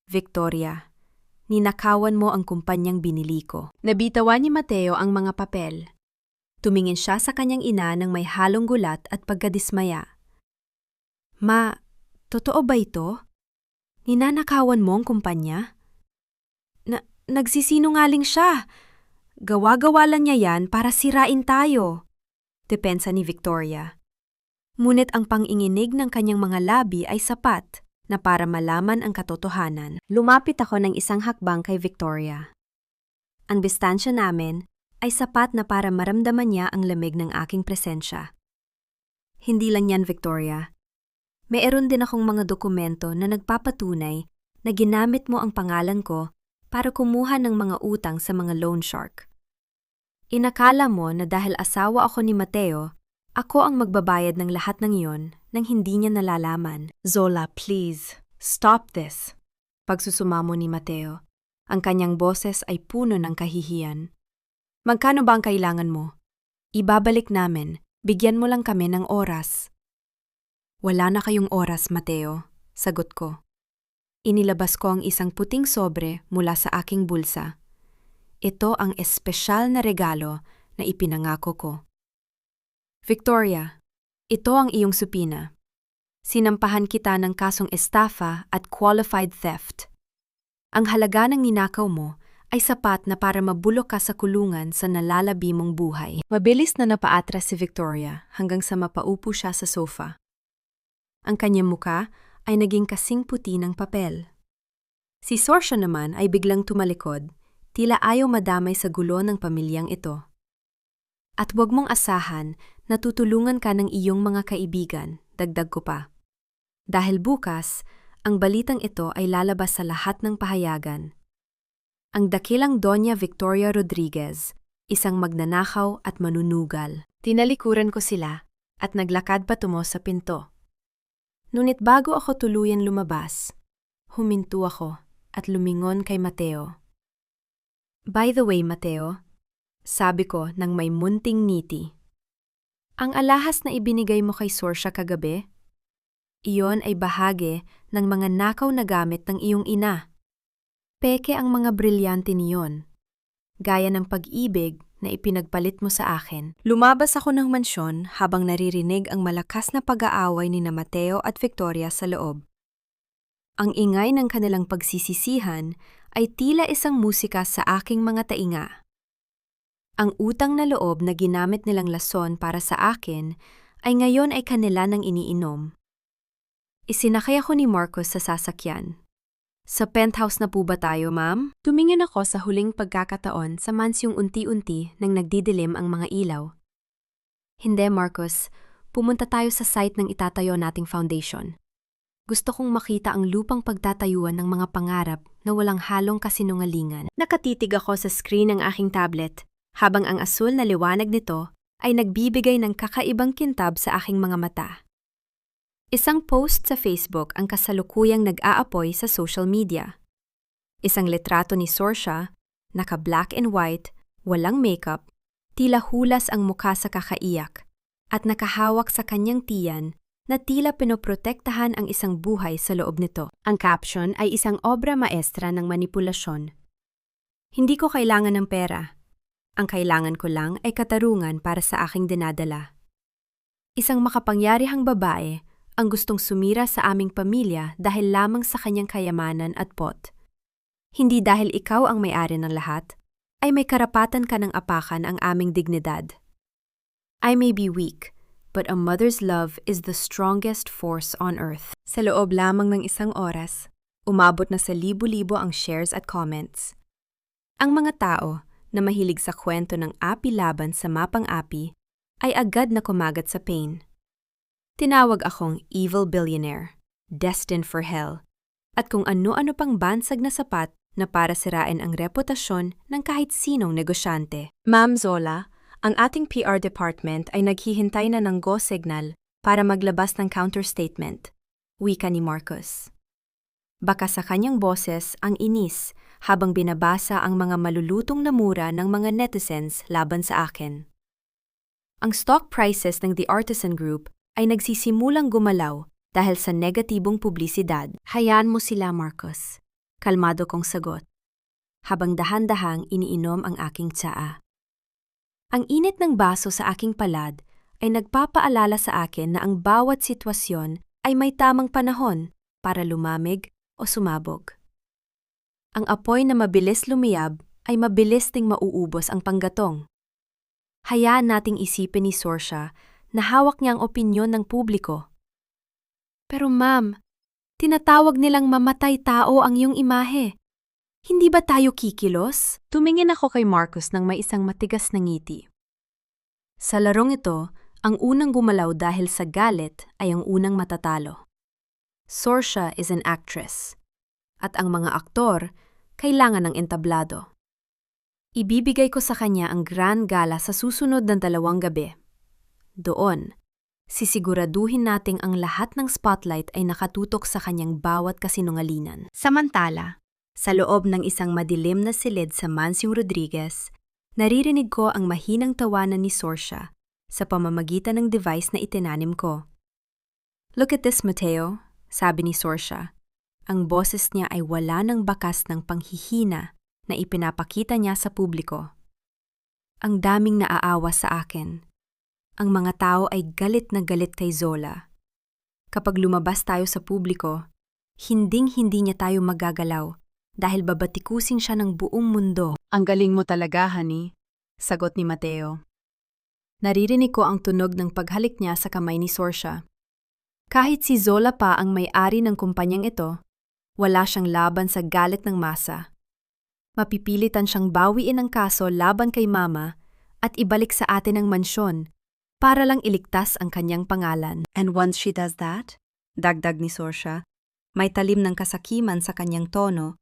Victoria, ninakawan mo ang kumpanyang binili ko. Nabitawan ni Mateo ang mga papel. Tumingin siya sa kanyang ina ng may halong gulat at pagkadismaya. Ma, totoo ba ito? Ninanakawan mo ang kumpanya? Nagsisinungaling siya. Gawa-gawa lang niya yan para sirain tayo. Depensa ni Victoria. Ngunit ang panginginig ng kanyang mga labi ay sapat na para malaman ang katotohanan. Lumapit ako ng isang hakbang kay Victoria. Ang distansya namin ay sapat na para maramdaman niya ang lamig ng aking presensya. Hindi lang yan, Victoria. Meron din akong mga dokumento na nagpapatunay na ginamit mo ang pangalan ko para kumuha ng mga utang sa mga loan shark. Inakala mo na dahil asawa ako ni Mateo, ako ang magbabayad ng lahat ng iyon nang hindi niya nalalaman. Zola, please, stop this. Pagsusumamo ni Mateo, ang kanyang boses ay puno ng kahihiyan. Magkano ba ang kailangan mo? Ibabalik namin, bigyan mo lang kami ng oras. Wala na kayong oras, Mateo, sagot ko. Inilabas ko ang isang puting sobre mula sa aking bulsa. Ito ang espesyal na regalo na ipinangako ko. Victoria, ito ang iyong supina. Sinampahan kita ng kasong estafa at qualified theft. Ang halaga ng ninakaw mo ay sapat na para mabulok ka sa kulungan sa nalalabi mong buhay. Mabilis na napaatras si Victoria hanggang sa mapaupo siya sa sofa. Ang kanyang muka ay naging kasing puti ng papel. Si Sorcia naman ay biglang tumalikod, tila ayaw madamay sa gulo ng pamilyang ito. At huwag mong asahan na tutulungan ka ng iyong mga kaibigan, dagdag ko pa. Dahil bukas, ang balitang ito ay lalabas sa lahat ng pahayagan. Ang dakilang Doña Victoria Rodriguez, isang magnanakaw at manunugal. Tinalikuran ko sila at naglakad patungo sa pinto. Ngunit bago ako tuluyan lumabas, huminto ako at lumingon kay Mateo. By the way, Mateo, sabi ko nang may munting ngiti. Ang alahas na ibinigay mo kay Sorcia kagabi, iyon ay bahagi ng mga nakaw na gamit ng iyong ina. Peke ang mga brilyante niyon, gaya ng pag-ibig na ipinagpalit mo sa akin. Lumabas ako ng mansyon habang naririnig ang malakas na pag-aaway ni na Mateo at Victoria sa loob. Ang ingay ng kanilang pagsisisihan ay tila isang musika sa aking mga tainga. Ang utang na loob na ginamit nilang lason para sa akin ay ngayon ay kanila nang iniinom. Isinakay ako ni Marcos sa sasakyan. Sa penthouse na po ba tayo, ma'am? Tumingin ako sa huling pagkakataon sa mansyong unti-unti nang nagdidilim ang mga ilaw. Hindi, Marcos. Pumunta tayo sa site ng itatayo nating foundation. Gusto kong makita ang lupang pagtatayuan ng mga pangarap na walang halong kasinungalingan. Nakatitig ako sa screen ng aking tablet, habang ang asul na liwanag nito ay nagbibigay ng kakaibang kintab sa aking mga mata. Isang post sa Facebook ang kasalukuyang nag-aapoy sa social media. Isang litrato ni Sorcia, naka-black and white, walang makeup, tila hulas ang mukha sa kakaiyak, at nakahawak sa kanyang tiyan na tila pinoprotektahan ang isang buhay sa loob nito. Ang caption ay isang obra maestra ng manipulasyon. Hindi ko kailangan ng pera. Ang kailangan ko lang ay katarungan para sa aking dinadala. Isang makapangyarihang babae ang gustong sumira sa aming pamilya dahil lamang sa kanyang kayamanan at pot. Hindi dahil ikaw ang may-ari ng lahat, ay may karapatan ka ng apakan ang aming dignidad. I may be weak, but a mother's love is the strongest force on earth. Sa loob lamang ng isang oras, umabot na sa libo-libo ang shares at comments. Ang mga tao na mahilig sa kwento ng api laban sa mapang api ay agad na kumagat sa pain. Tinawag akong evil billionaire, destined for hell, at kung ano-ano pang bansag na sapat na para sirain ang reputasyon ng kahit sinong negosyante. Ma'am Zola, ang ating PR department ay naghihintay na ng go signal para maglabas ng counterstatement, wika ni Marcos. Baka sa kanyang boses ang inis habang binabasa ang mga malulutong na mura ng mga netizens laban sa akin. Ang stock prices ng The Artisan Group ay nagsisimulang gumalaw dahil sa negatibong publisidad. Hayaan mo sila, Marcos. Kalmado kong sagot, habang dahan-dahang iniinom ang aking tsaa. Ang init ng baso sa aking palad ay nagpapaalala sa akin na ang bawat sitwasyon ay may tamang panahon para lumamig o sumabog. Ang apoy na mabilis lumiyab ay mabilis ding mauubos ang panggatong. Hayaan nating isipin ni Sorcia na hawak niya ang opinyon ng publiko. Pero ma'am, tinatawag nilang mamatay tao ang iyong imahe. Hindi ba tayo kikilos? Tumingin ako kay Marcos nang may isang matigas na ngiti. Sa larong ito, ang unang gumalaw dahil sa galit ay ang unang matatalo. Sorcia is an actress, at ang mga aktor kailangan ng entablado. Ibibigay ko sa kanya ang grand gala sa susunod ng 2 gabi. Doon, sisiguraduhin nating ang lahat ng spotlight ay nakatutok sa kanyang bawat kasinungalingan. Samantala, sa loob ng isang madilim na silid sa Mansyong Rodriguez, naririnig ko ang mahinang tawanan ni Sorcia sa pamamagitan ng device na itinanim ko. "Look at this, Mateo," sabi ni Sorcia. Ang boses niya ay wala ng bakas ng panghihina na ipinapakita niya sa publiko. Ang daming naaawa sa akin. Ang mga tao ay galit na galit kay Zola. Kapag lumabas tayo sa publiko, hinding-hindi niya tayo magagalaw dahil babatikusin siya ng buong mundo. Ang galing mo talaga, honey, sagot ni Mateo. Naririnig ko ang tunog ng paghalik niya sa kamay ni Sorcia. Kahit si Zola pa ang may-ari ng kumpanyang ito, wala siyang laban sa galit ng masa. Mapipilitan siyang bawiin ang kaso laban kay Mama at ibalik sa atin ang mansyon para lang iligtas ang kanyang pangalan. And once she does that, dagdag ni Sorcia, may talim ng kasakiman sa kanyang tono,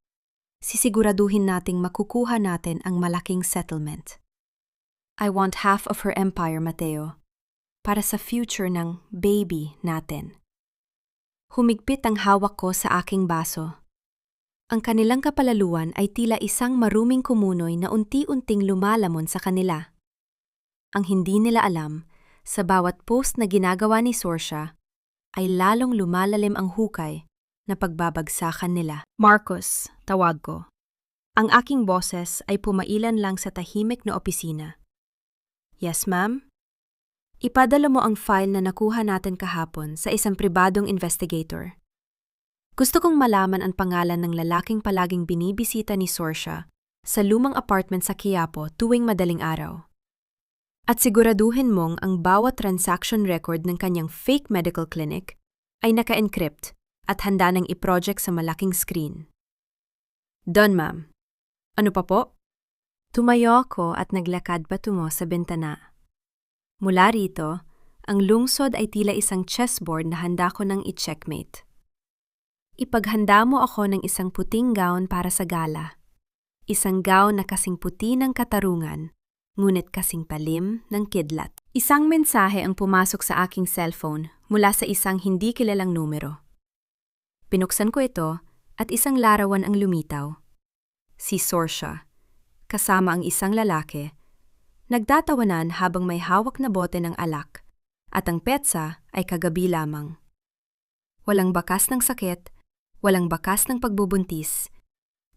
sisiguraduhin nating makukuha natin ang malaking settlement. I want half of her empire, Mateo, para sa future ng baby natin. Humigpit ang hawak ko sa aking baso. Ang kanilang kapalaluan ay tila isang maruming kumunoy na unti-unting lumalamon sa kanila. Ang hindi nila alam, sa bawat post na ginagawa ni Sorcia, ay lalong lumalalim ang hukay na pagbabagsakan nila. Marcos, tawag ko. Ang aking boses ay pumailan lang sa tahimik na opisina. Yes, ma'am? Ipadala mo ang file na nakuha natin kahapon sa isang pribadong investigator. Gusto kong malaman ang pangalan ng lalaking palaging binibisita ni Sorcia sa lumang apartment sa Quiapo tuwing madaling araw. At siguraduhin mong ang bawat transaction record ng kanyang fake medical clinic ay naka-encrypt at handa ng i-project sa malaking screen. Done, ma'am. Ano pa po? Tumayo ako at naglakad patungo sa bintana. Mula rito, ang lungsod ay tila isang chessboard na handa ko ng i-checkmate. Ipaghanda mo ako ng isang puting gown para sa gala. Isang gown na kasing puti ng katarungan, ngunit kasing talim ng kidlat. Isang mensahe ang pumasok sa aking cellphone mula sa isang hindi kilalang numero. Pinuksan ko ito at isang larawan ang lumitaw. Si Sorcia, kasama ang isang lalaki, nagtatawanan habang may hawak na bote ng alak at ang petsa ay kagabi lamang. Walang bakas ng sakit, walang bakas ng pagbubuntis,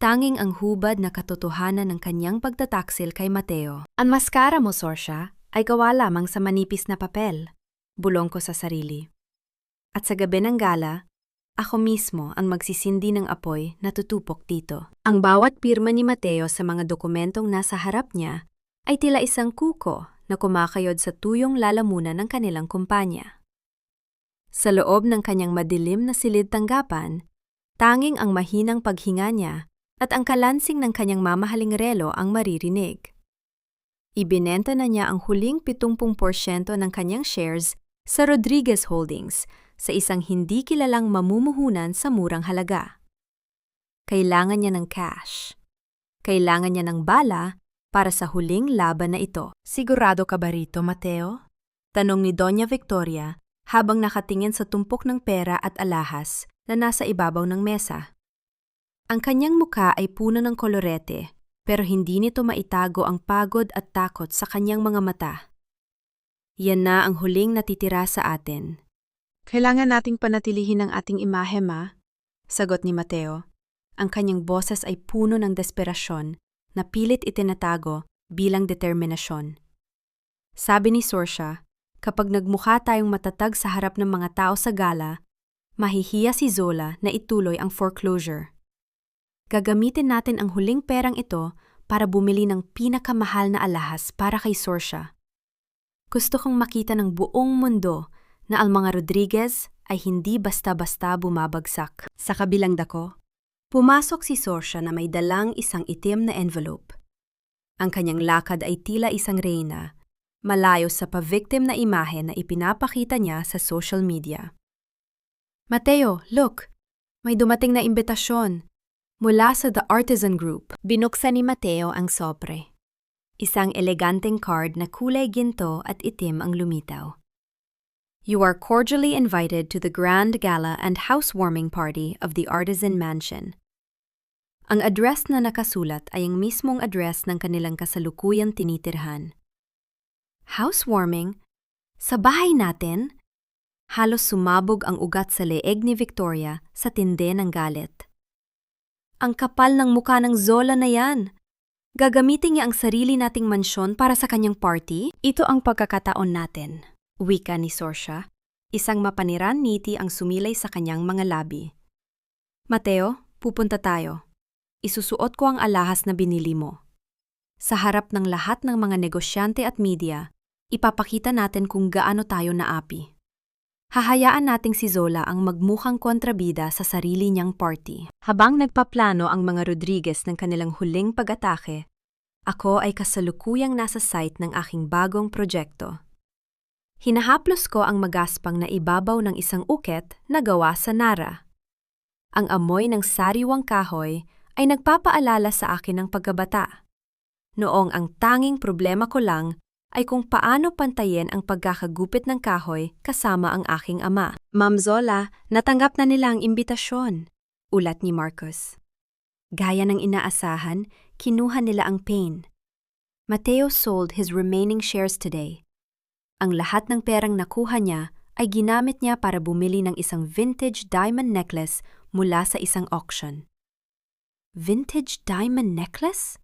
tanging ang hubad na katotohanan ng kanyang pagtataksil kay Mateo. Ang maskara mo, Sorcia, ay gawa lamang sa manipis na papel, bulong ko sa sarili. At sa gabi ng gala, ako mismo ang magsisindi ng apoy na tutupok dito. Ang bawat pirma ni Mateo sa mga dokumentong nasa harap niya ay tila isang kuko na kumakayod sa tuyong lalamunan ng kanilang kumpanya. Sa loob ng kanyang madilim na silid tanggapan, tanging ang mahinang paghinga niya at ang kalansing ng kanyang mamahaling relo ang maririnig. Ibinenta na niya ang huling 70% ng kanyang shares sa Rodriguez Holdings sa isang hindi kilalang mamumuhunan sa murang halaga. Kailangan niya ng cash. Kailangan niya ng bala para sa huling laban na ito. Sigurado ka ba rito, Mateo? Tanong ni Doña Victoria habang nakatingin sa tumpok ng pera at alahas na nasa ibabaw ng mesa. Ang kanyang muka ay puno ng kolorete, pero hindi nito maitago ang pagod at takot sa kanyang mga mata. Yan na ang huling natitira sa atin. Kailangan nating panatilihin ang ating imahe, ma, sagot ni Mateo. Ang kanyang boses ay puno ng desperasyon na pilit itinatago bilang determinasyon. Sabi ni Sorcia, kapag nagmukha tayong matatag sa harap ng mga tao sa gala, mahihiya si Zola na ituloy ang foreclosure. Gagamitin natin ang huling perang ito para bumili ng pinakamahal na alahas para kay Sorcia. Gusto kong makita ng buong mundo na ang mga Rodriguez ay hindi basta-basta bumabagsak. Sa kabilang dako, pumasok si Sorcia na may dalang isang itim na envelope. Ang kanyang lakad ay tila isang reyna, malayo sa pa-victim na imahe na ipinapakita niya sa social media. Mateo, look! May dumating na imbitasyon mula sa The Artisan Group. Binuksan ni Mateo ang sobre. Isang eleganteng card na kulay ginto at itim ang lumitaw. You are cordially invited to the grand gala and housewarming party of the Artisan Mansion. Ang address na nakasulat ay ang mismong address ng kanilang kasalukuyang tinitirhan. Housewarming? Sa bahay natin? Halos sumabog ang ugat sa leeg ni Victoria sa tindi ng galit. Ang kapal ng mukha ng Zola na yan! Gagamitin niya ang sarili nating mansyon para sa kanyang party? Ito ang pagkakataon natin, wika ni Sorcia. Isang mapaniran ngiti ang sumilay sa kanyang mga labi. Mateo, pupunta tayo. Isusuot ko ang alahas na binili mo. Sa harap ng lahat ng mga negosyante at media, ipapakita natin kung gaano tayo naapi. Hahayaan nating si Zola ang magmukhang kontrabida sa sarili niyang party. Habang nagpaplano ang mga Rodriguez ng kanilang huling pag-atake, ako ay kasalukuyang nasa site ng aking bagong proyekto. Hinahaplos ko ang magaspang na ibabaw ng isang uket na gawa sa Nara. Ang amoy ng sariwang kahoy ay nagpapaalala sa akin ng pagkabata. Noong ang tanging problema ko lang ay kung paano pantayin ang pagkakagupit ng kahoy kasama ang aking ama. Ma'am Zola, natanggap na nila ang imbitasyon, ulat ni Marcos. Gaya ng inaasahan, kinuha nila ang pain. Mateo sold his remaining shares today. Ang lahat ng perang nakuha niya ay ginamit niya para bumili ng isang vintage diamond necklace mula sa isang auction. Vintage diamond necklace?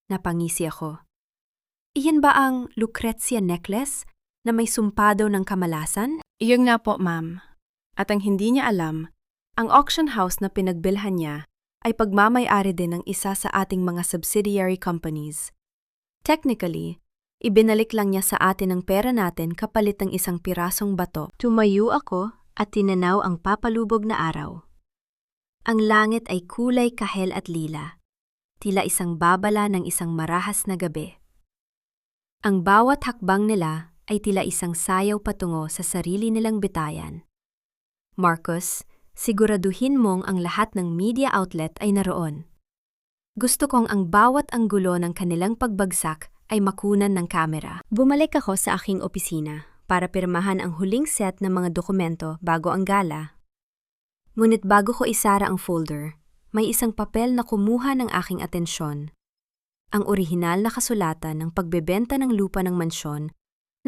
Napangisi ako. Iyan ba ang Lucrezia necklace na may sumpado ng kamalasan? Iyon nga po, ma'am. At ang hindi niya alam, ang auction house na pinagbilhan niya ay pagmamay-ari din ng isa sa ating mga subsidiary companies. Technically, ibinalik lang niya sa atin ang pera natin kapalit ng isang pirasong bato. Tumayo ako at tinanaw ang papalubog na araw. Ang langit ay kulay kahel at lila, tila isang babala ng isang marahas na gabi. Ang bawat hakbang nila ay tila isang sayaw patungo sa sarili nilang bitayan. Marcos, siguraduhin mong ang lahat ng media outlet ay naroon. Gusto kong ang bawat anggulo ng kanilang pagbagsak ay makunan ng kamera. Bumalik ako sa aking opisina para pirmahan ang huling set ng mga dokumento bago ang gala. Ngunit bago ko isara ang folder, may isang papel na kumuha ng aking atensyon. Ang orihinal na kasulatan ng pagbebenta ng lupa ng mansyon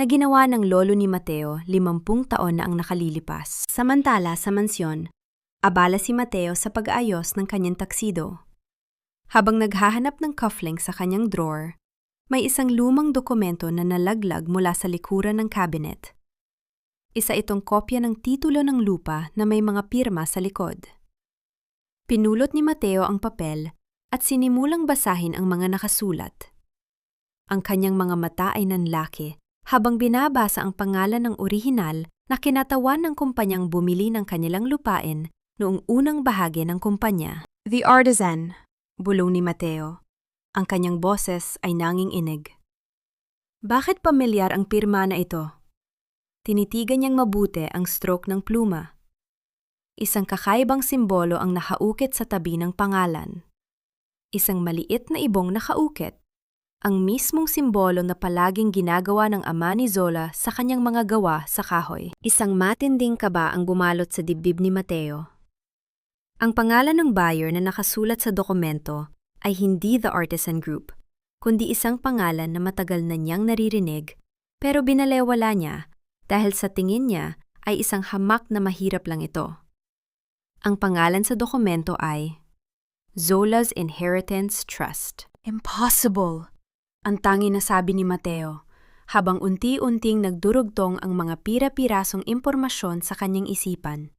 na ginawa ng lolo ni Mateo 50 taon na ang nakalilipas. Samantala sa mansyon, abala si Mateo sa pag-aayos ng kanyang taksido. Habang naghahanap ng cufflink sa kanyang drawer, may isang lumang dokumento na nalaglag mula sa likuran ng cabinet. Isa itong kopya ng titulo ng lupa na may mga pirma sa likod. Pinulot ni Mateo ang papel at sinimulang basahin ang mga nakasulat. Ang kanyang mga mata ay nanlaki habang binabasa ang pangalan ng orihinal na kinatawan ng kumpanyang bumili ng kanilang lupain noong unang bahagi ng kumpanya. The Artisan, Bulong ni Mateo. Ang kanyang boses ay nanginginig. Bakit pamilyar ang pirma na ito? Tinitigan niyang mabuti ang stroke ng pluma. Isang kakaibang simbolo ang nakaukit sa tabi ng pangalan. Isang maliit na ibong nakaukit, ang mismong simbolo na palaging ginagawa ng ama ni Zola sa kanyang mga gawa sa kahoy. Isang matinding kaba ang bumalot sa dibdib ni Mateo. Ang pangalan ng buyer na nakasulat sa dokumento ay hindi The Artisan Group, kundi isang pangalan na matagal na niyang naririnig pero binalewala niya dahil sa tingin niya ay isang hamak na mahirap lang ito. Ang pangalan sa dokumento ay Zola's Inheritance Trust. Impossible! Ang tangi na sabi ni Mateo, habang unti-unting nagdurugtong ang mga pira-pirasong impormasyon sa kanyang isipan.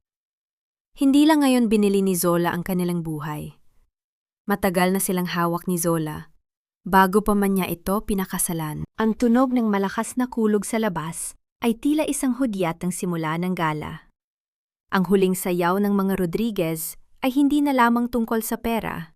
Hindi lang ngayon binili ni Zola ang kanilang buhay. Matagal na silang hawak ni Zola, bago pa man niya ito pinakasalan. Ang tunog ng malakas na kulog sa labas ay tila isang hudyat ng simula ng gala. Ang huling sayaw ng mga Rodriguez ay hindi na lamang tungkol sa pera.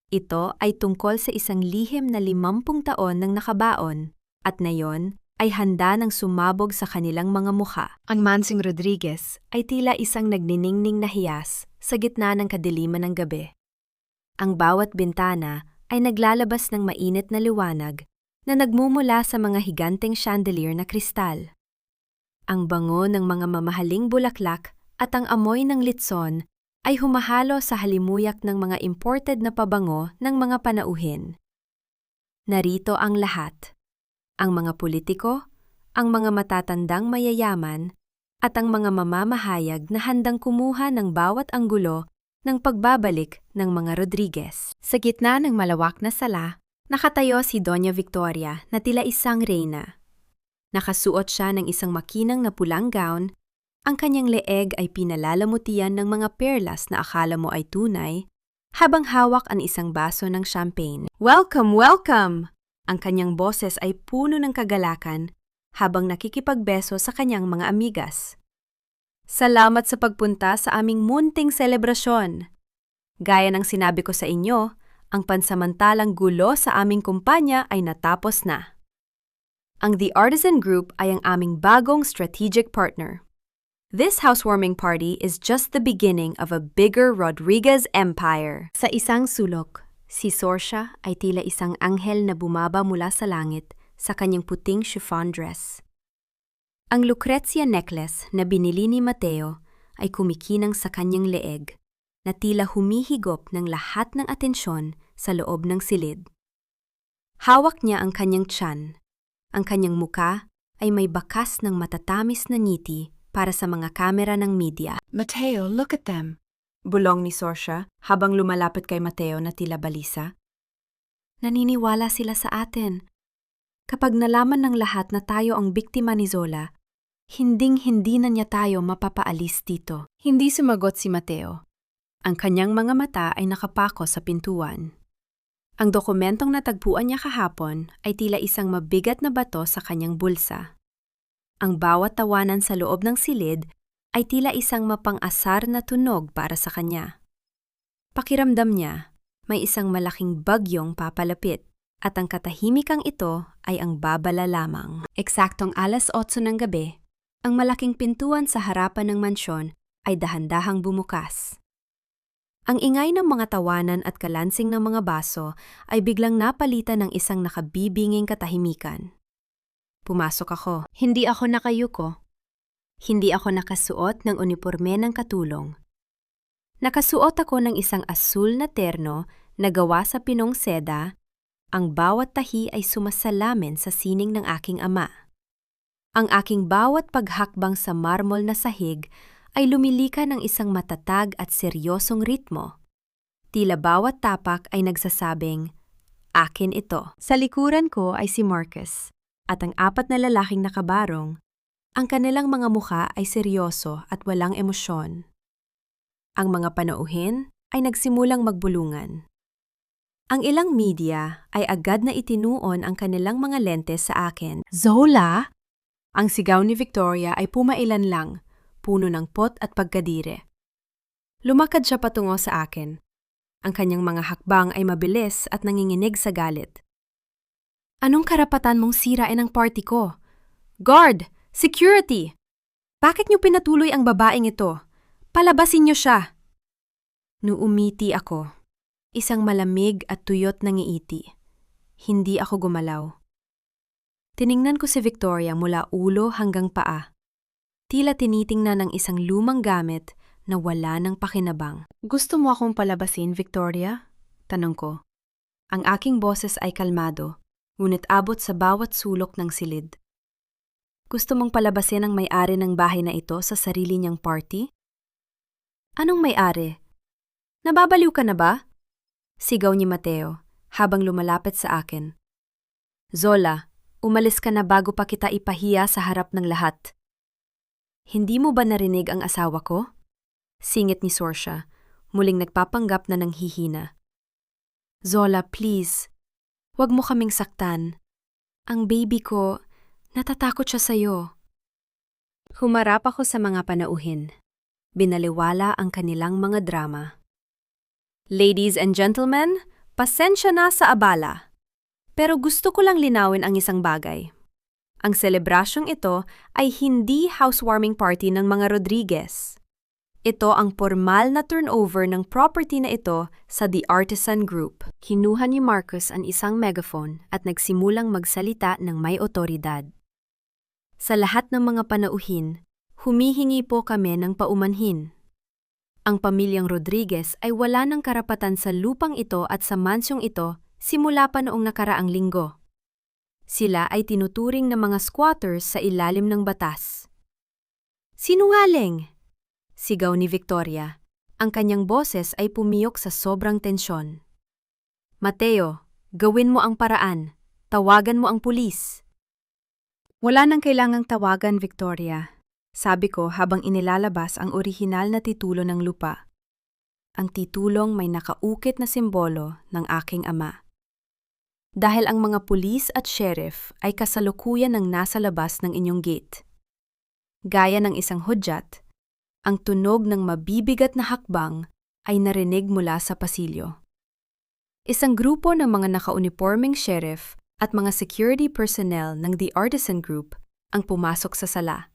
Ito ay tungkol sa isang lihim na 50 taon ng nakabaon at ngayon ay handa ng sumabog sa kanilang mga mukha. Ang Mansing Rodriguez ay tila isang nagniningning na hiyas sa gitna ng kadiliman ng gabi. Ang bawat bintana ay naglalabas ng mainit na liwanag na nagmumula sa mga higanteng chandelier na kristal. Ang bango ng mga mamahaling bulaklak at ang amoy ng litson ay humahalo sa halimuyak ng mga imported na pabango ng mga panauhin. Narito ang lahat. Ang mga politiko, ang mga matatandang mayayaman, at ang mga mamamahayag na handang kumuha ng bawat anggulo ng pagbabalik ng mga Rodriguez. Sa gitna ng malawak na sala, nakatayo si Doña Victoria na tila isang reyna. Nakasuot siya ng isang makinang na pulang gown, ang kanyang leeg ay pinalalamutian ng mga perlas na akala mo ay tunay, habang hawak ang isang baso ng champagne. "Welcome, welcome!" Ang kanyang boses ay puno ng kagalakan habang nakikipagbeso sa kanyang mga amigas. "Salamat sa pagpunta sa aming munting selebrasyon. Gaya ng sinabi ko sa inyo, ang pansamantalang gulo sa aming kumpanya ay natapos na. Ang The Artisan Group ay ang aming bagong strategic partner. This housewarming party is just the beginning of a bigger Rodriguez empire." Sa isang sulok, si Sorcia ay tila isang anghel na bumaba mula sa langit sa kanyang puting chiffon dress. Ang Lucrezia necklace na binili ni Mateo ay kumikinang sa kanyang leeg, na tila humihigop ng lahat ng atensyon sa loob ng silid. Hawak niya ang kanyang tiyan. Ang kanyang muka ay may bakas ng matatamis na ngiti para sa mga kamera ng media. Mateo, look at them. Bulong ni Sorcia habang lumalapit kay Mateo na tila balisa. Naniniwala sila sa atin. Kapag nalaman ng lahat na tayo ang biktima ni Zola, hinding-hindi na niya tayo mapapaalis dito. Hindi sumagot si Mateo. Ang kanyang mga mata ay nakapako sa pintuan. Ang dokumentong natagpuan niya kahapon ay tila isang mabigat na bato sa kanyang bulsa. Ang bawat tawanan sa loob ng silid ay tila isang mapang-asar na tunog para sa kanya. Pakiramdam niya, may isang malaking bagyong papalapit at ang katahimikang ito ay ang babala lamang. Eksaktong 8:00 ng gabi, ang malaking pintuan sa harapan ng mansyon ay dahan-dahang bumukas. Ang ingay ng mga tawanan at kalansing ng mga baso ay biglang napalitan ng isang nakabibinging katahimikan. Pumasok ako. Hindi ako nakayuko. Hindi ako nakasuot ng uniporme ng katulong. Nakasuot ako ng isang asul na terno na gawa sa pinong seda. Ang bawat tahi ay sumasalamin sa sining ng aking ama. Ang aking bawat paghakbang sa marmol na sahig ay lumilika ng isang matatag at seryosong ritmo. Tila bawat tapak ay nagsasabing, "Akin ito." Sa likuran ko ay si Marcus at ang 4 na lalaking nakabarong. Ang kanilang mga mukha ay seryoso at walang emosyon. Ang mga panauhin ay nagsimulang magbulungan. Ang ilang media ay agad na itinuon ang kanilang mga lentes sa akin. "Zola!" Ang sigaw ni Victoria ay pumailan lang, puno ng pot at pagkadire. Lumakad siya patungo sa akin. Ang kanyang mga hakbang ay mabilis at nanginginig sa galit. "Anong karapatan mong sirain ang party ko? Guard! Security! Bakit niyo pinatuloy ang babaeng ito? Palabasin niyo siya!" Nuumiti ako. Isang malamig at tuyot na ngiiti. Hindi ako gumalaw. Tiningnan ko si Victoria mula ulo hanggang paa. Tila tinitingnan ng isang lumang gamit na wala ng pakinabang. "Gusto mo akong palabasin, Victoria?" Tanong ko. Ang aking boses ay kalmado, ngunit abot sa bawat sulok ng silid. "Gusto mong palabasin ang may-ari ng bahay na ito sa sarili niyang party?" "Anong may-ari? Nababaliw ka na ba?" Sigaw ni Mateo habang lumalapit sa akin. "Zola, umalis ka na bago pa kita ipahiya sa harap ng lahat." "Hindi mo ba narinig ang asawa ko?" Singit ni Sorcia, muling nagpapanggap na nanghihina. "Zola, please, wag mo kaming saktan. Ang baby ko, natatakot siya sa'yo." Humarap ako sa mga panauhin. Binaliwala ang kanilang mga drama. "Ladies and gentlemen, pasensya na sa abala. Pero gusto ko lang linawin ang isang bagay. Ang selebrasyong ito ay hindi housewarming party ng mga Rodriguez. Ito ang formal na turnover ng property na ito sa The Artisan Group. Kinuha ni Marcus ang isang megaphone at nagsimulang magsalita ng may otoridad. Sa lahat ng mga panauhin, humihingi po kami ng paumanhin. Ang pamilyang Rodriguez ay wala ng karapatan sa lupang ito at sa mansyong ito simula pa noong nakaraang linggo. Sila ay tinuturing na mga squatters sa ilalim ng batas. Sinungaling! Sigaw ni Victoria. Ang kanyang boses ay pumiyok sa sobrang tensyon. Mateo, gawin mo ang paraan. Tawagan mo ang pulis. Wala nang kailangang tawagan, Victoria. Sabi ko habang inilalabas ang orihinal na titulo ng lupa. Ang titulong may nakaukit na simbolo ng aking ama. Dahil ang mga pulis at sheriff ay kasalukuyan ng nasa labas ng inyong gate. Gaya ng isang hudyat, ang tunog ng mabibigat na hakbang ay narinig mula sa pasilyo. Isang grupo ng mga nakauniporming sheriff at mga security personnel ng The Artisan Group ang pumasok sa sala.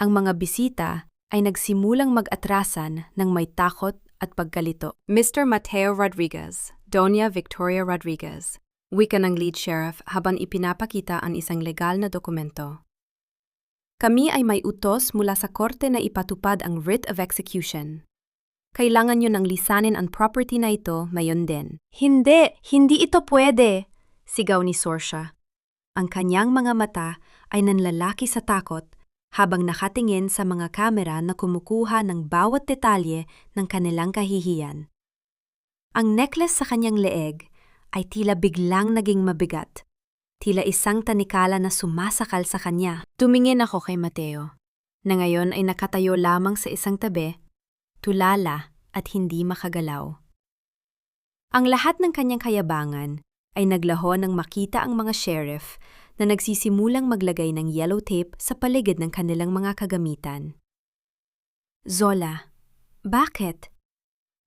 Ang mga bisita ay nagsimulang mag-atrasan ng may takot at pagkalito. Mr. Mateo Rodriguez, Doña Victoria Rodriguez, wika ng lead sheriff habang ipinapakita ang isang legal na dokumento. Kami ay may utos mula sa korte na ipatupad ang writ of execution. Kailangan nyo nang lisanin ang property na ito ngayon din. Hindi ito pwede, sigaw ni Sorcia. Ang kanyang mga mata ay nanlalaki sa takot habang nakatingin sa mga kamera na kumukuha ng bawat detalye ng kanilang kahihiyan. Ang necklace sa kanyang leeg ay tila biglang naging mabigat. Tila isang tanikala na sumasakal sa kanya. Tumingin ako kay Mateo, na ngayon ay nakatayo lamang sa isang tabi, tulala at hindi makagalaw. Ang lahat ng kanyang kayabangan ay naglaho nang makita ang mga sheriff na nagsisimulang maglagay ng yellow tape sa paligid ng kanilang mga kagamitan. Zola, bakit?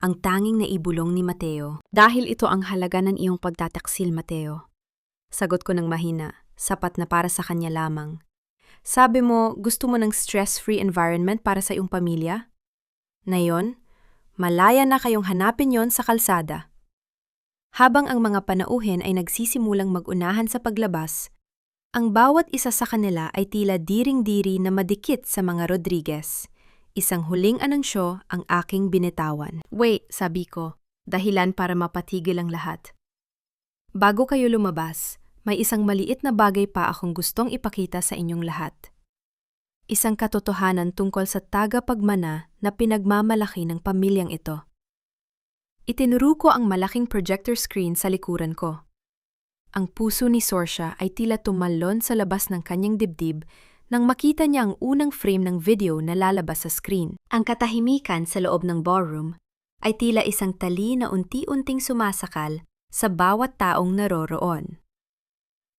Ang tanging naibulong ni Mateo. Dahil ito ang halaga ng iyong pagtataksil, Mateo. Sagot ko ng mahina, sapat na para sa kanya lamang. Sabi mo, gusto mo ng stress-free environment para sa iyong pamilya? Ngayon, malaya na kayong hanapin yon sa kalsada. Habang ang mga panauhin ay nagsisimulang mag-unahan sa paglabas, ang bawat isa sa kanila ay tila diring-diri na madikit sa mga Rodriguez. Isang huling anansyo ang aking binitawan. Wait, sabi ko, dahilan para mapatigil ang lahat. Bago kayo lumabas, may isang maliit na bagay pa akong gustong ipakita sa inyong lahat. Isang katotohanan tungkol sa tagapagmana na pinagmamalaki ng pamilyang ito. Itinuro ko ang malaking projector screen sa likuran ko. Ang puso ni Sorcia ay tila tumalon sa labas ng kanyang dibdib nang makita niya ang unang frame ng video na lalabas sa screen. Ang katahimikan sa loob ng ballroom ay tila isang tali na unti-unting sumasakal sa bawat taong naroroon.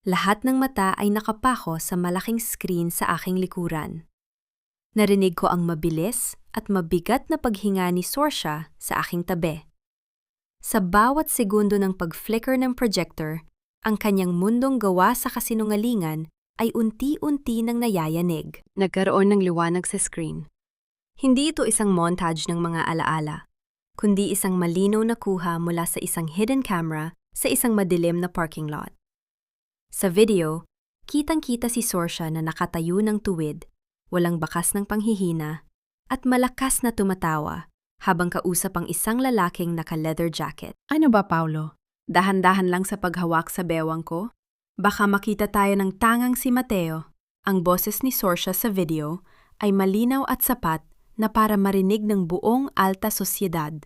Lahat ng mata ay nakapako sa malaking screen sa aking likuran. Narinig ko ang mabilis at mabigat na paghinga ni Sorcia sa aking tabi. Sa bawat segundo ng pag-flicker ng projector, ang kanyang mundong gawa sa kasinungalingan ay unti-unti nang nayayanig. Nagkaroon ng liwanag sa screen. Hindi ito isang montage ng mga alaala, kundi isang malinaw na kuha mula sa isang hidden camera sa isang madilim na parking lot. Sa video, kitang-kita si Sorcia na nakatayo ng tuwid, walang bakas ng panghihina, at malakas na tumatawa habang kausap ang isang lalaking naka-leather jacket. Ano ba, Paulo? Dahan-dahan lang sa paghawak sa bewang ko? Baka makita tayo ng tangang si Mateo. Ang boses ni Sorcia sa video ay malinaw at sapat na para marinig ng buong alta sosyedad.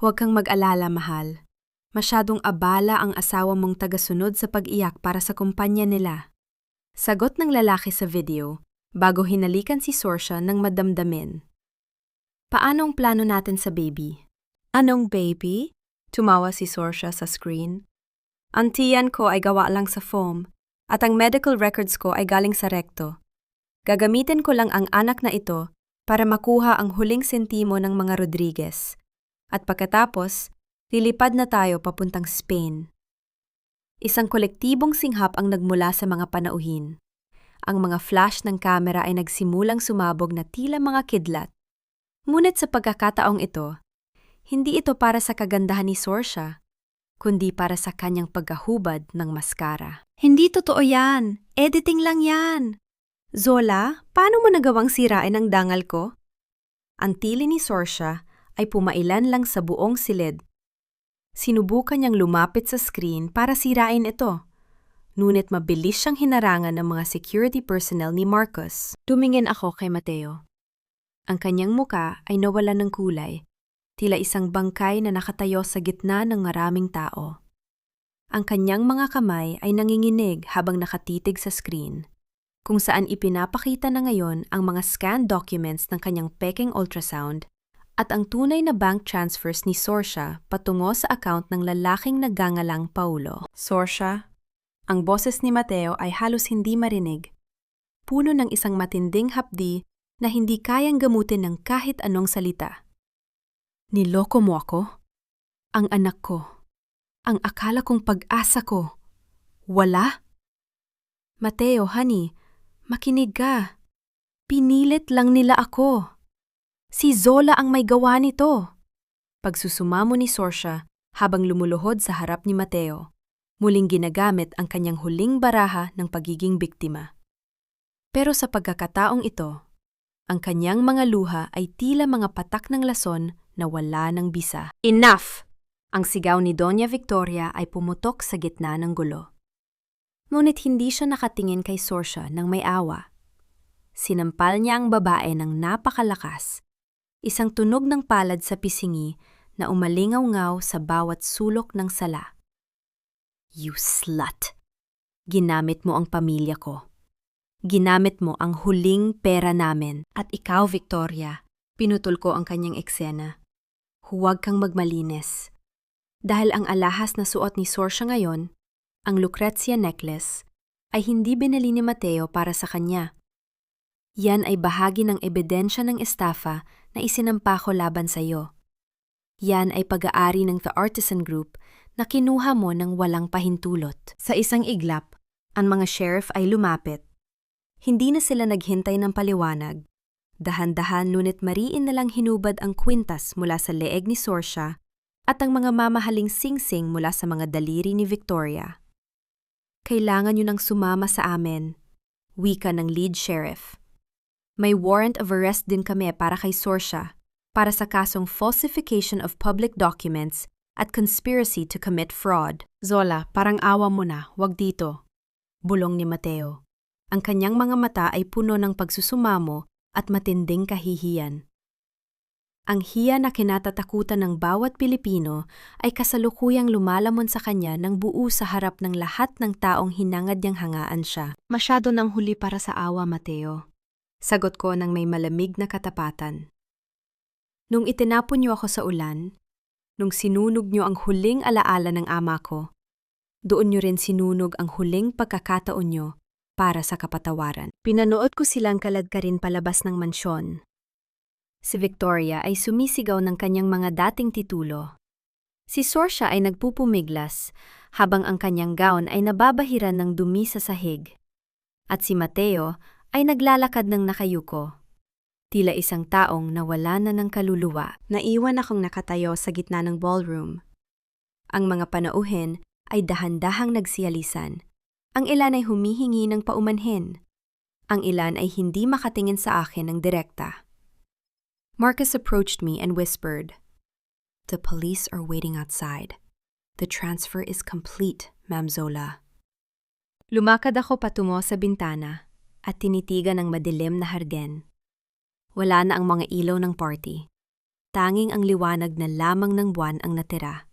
Huwag kang mag-alala, mahal. Masyadong abala ang asawa mong tagasunod sa pag-iyak para sa kumpanya nila. Sagot ng lalaki sa video bago hinalikan si Sorcia ng madamdamin. Paano ang plano natin sa baby? Anong baby? Tumawa si Sorcia sa screen. Ang tiyan ko ay gawa lang sa foam at ang medical records ko ay galing sa rekto. Gagamitin ko lang ang anak na ito para makuha ang huling sentimo ng mga Rodriguez. At pagkatapos, lilipad na tayo papuntang Spain. Isang kolektibong singhap ang nagmula sa mga panauhin. Ang mga flash ng kamera ay nagsimulang sumabog na tila mga kidlat. Ngunit sa pagkakataong ito, hindi ito para sa kagandahan ni Sorsha, kundi para sa kanyang pagkahubad ng maskara. Hindi totoo yan. Editing lang yan. Zola, paano mo nagawang sirain ang dangal ko? Ang tili ni Sorsha ay pumailan lang sa buong silid. Sinubukan niyang lumapit sa screen para sirain ito. Ngunit mabilis siyang hinarangan ng mga security personnel ni Marcus. Tumingin ako kay Mateo. Ang kanyang muka ay nawalan ng kulay, tila isang bangkay na nakatayo sa gitna ng maraming tao. Ang kanyang mga kamay ay nanginginig habang nakatitig sa screen, kung saan ipinapakita na ngayon ang mga scanned documents ng kanyang peking ultrasound at ang tunay na bank transfers ni Sorsha patungo sa account ng lalaking nagangalang Paulo. Sorsha, ang boses ni Mateo ay halos hindi marinig. Puno ng isang matinding hapdi na hindi kayang gamutin ng kahit anong salita. Niloko mo ako? Ang anak ko? Ang akala kong pag-asa ko? Wala? Mateo, honey, makinig ka. Pinilit lang nila ako. Si Zola ang may gawa nito. Pagsusumamo ni Sorsha habang lumuluhod sa harap ni Mateo, muling ginagamit ang kanyang huling baraha ng pagiging biktima. Pero sa pagkakataong ito, ang kanyang mga luha ay tila mga patak ng lason na wala ng bisa. Enough! Ang sigaw ni Doña Victoria ay pumutok sa gitna ng gulo. Ngunit hindi siya nakatingin kay Sorsha nang may awa. Sinampal niya ang babae ng napakalakas, isang tunog ng palad sa pisingi na umalingaw-ngaw sa bawat sulok ng sala. You slut! Ginamit mo ang pamilya ko. Ginamit mo ang huling pera namin. At ikaw, Victoria, pinutol ko ang kanyang eksena. Huwag kang magmalinis. Dahil ang alahas na suot ni Sorsha ngayon, ang Lucrezia necklace, ay hindi binili ni Mateo para sa kanya. Yan ay bahagi ng ebidensya ng estafa na isinampa ko laban sa iyo. Yan ay pag-aari ng The Artisan Group na kinuha mo ng walang pahintulot. Sa isang iglap, ang mga sheriff ay lumapit. Hindi na sila naghintay ng paliwanag. Dahan-dahan ngunit mariin na lang hinubad ang kwintas mula sa leeg ni Sorsha at ang mga mamahaling singsing mula sa mga daliri ni Victoria. Kailangan nyo nang sumama sa amin, wika ng lead sheriff. May warrant of arrest din kami para kay Sorsha, para sa kasong falsification of public documents at conspiracy to commit fraud. Zola, parang awa mo na, wag dito. Bulong ni Mateo. Ang kanyang mga mata ay puno ng pagsusumamo at matinding kahihiyan. Ang hiya na kinatatakutan ng bawat Pilipino ay kasalukuyang lumalamon sa kanya ng buo sa harap ng lahat ng taong hinangad niyang hangaan siya. Masyado nang huli para sa awa, Mateo. Sagot ko ng may malamig na katapatan. Nung itinapon niyo ako sa ulan, nung sinunog niyo ang huling alaala ng ama ko, doon niyo rin sinunog ang huling pagkakataon niyo para sa kapatawaran. Pinanood ko silang kaladkarin palabas ng mansyon. Si Victoria ay sumisigaw ng kanyang mga dating titulo. Si Sorsha ay nagpupumiglas habang ang kanyang gown ay nababahiran ng dumi sa sahig. At si Mateo ay naglalakad ng nakayuko. Tila isang taong nawala na ng kaluluwa. Naiwan akong nakatayo sa gitna ng ballroom. Ang mga panauhin ay dahan-dahang nagsiyalisan. Ang ilan ay humihingi ng paumanhin. Ang ilan ay hindi makatingin sa akin ng direkta. Marcus approached me and whispered, "The police are waiting outside. The transfer is complete, Ma'am Zola." Lumakad ako patungo sa bintana at tinitigan ng madilim na hardin. Wala na ang mga ilaw ng party. Tanging ang liwanag na lamang ng buwan ang natira.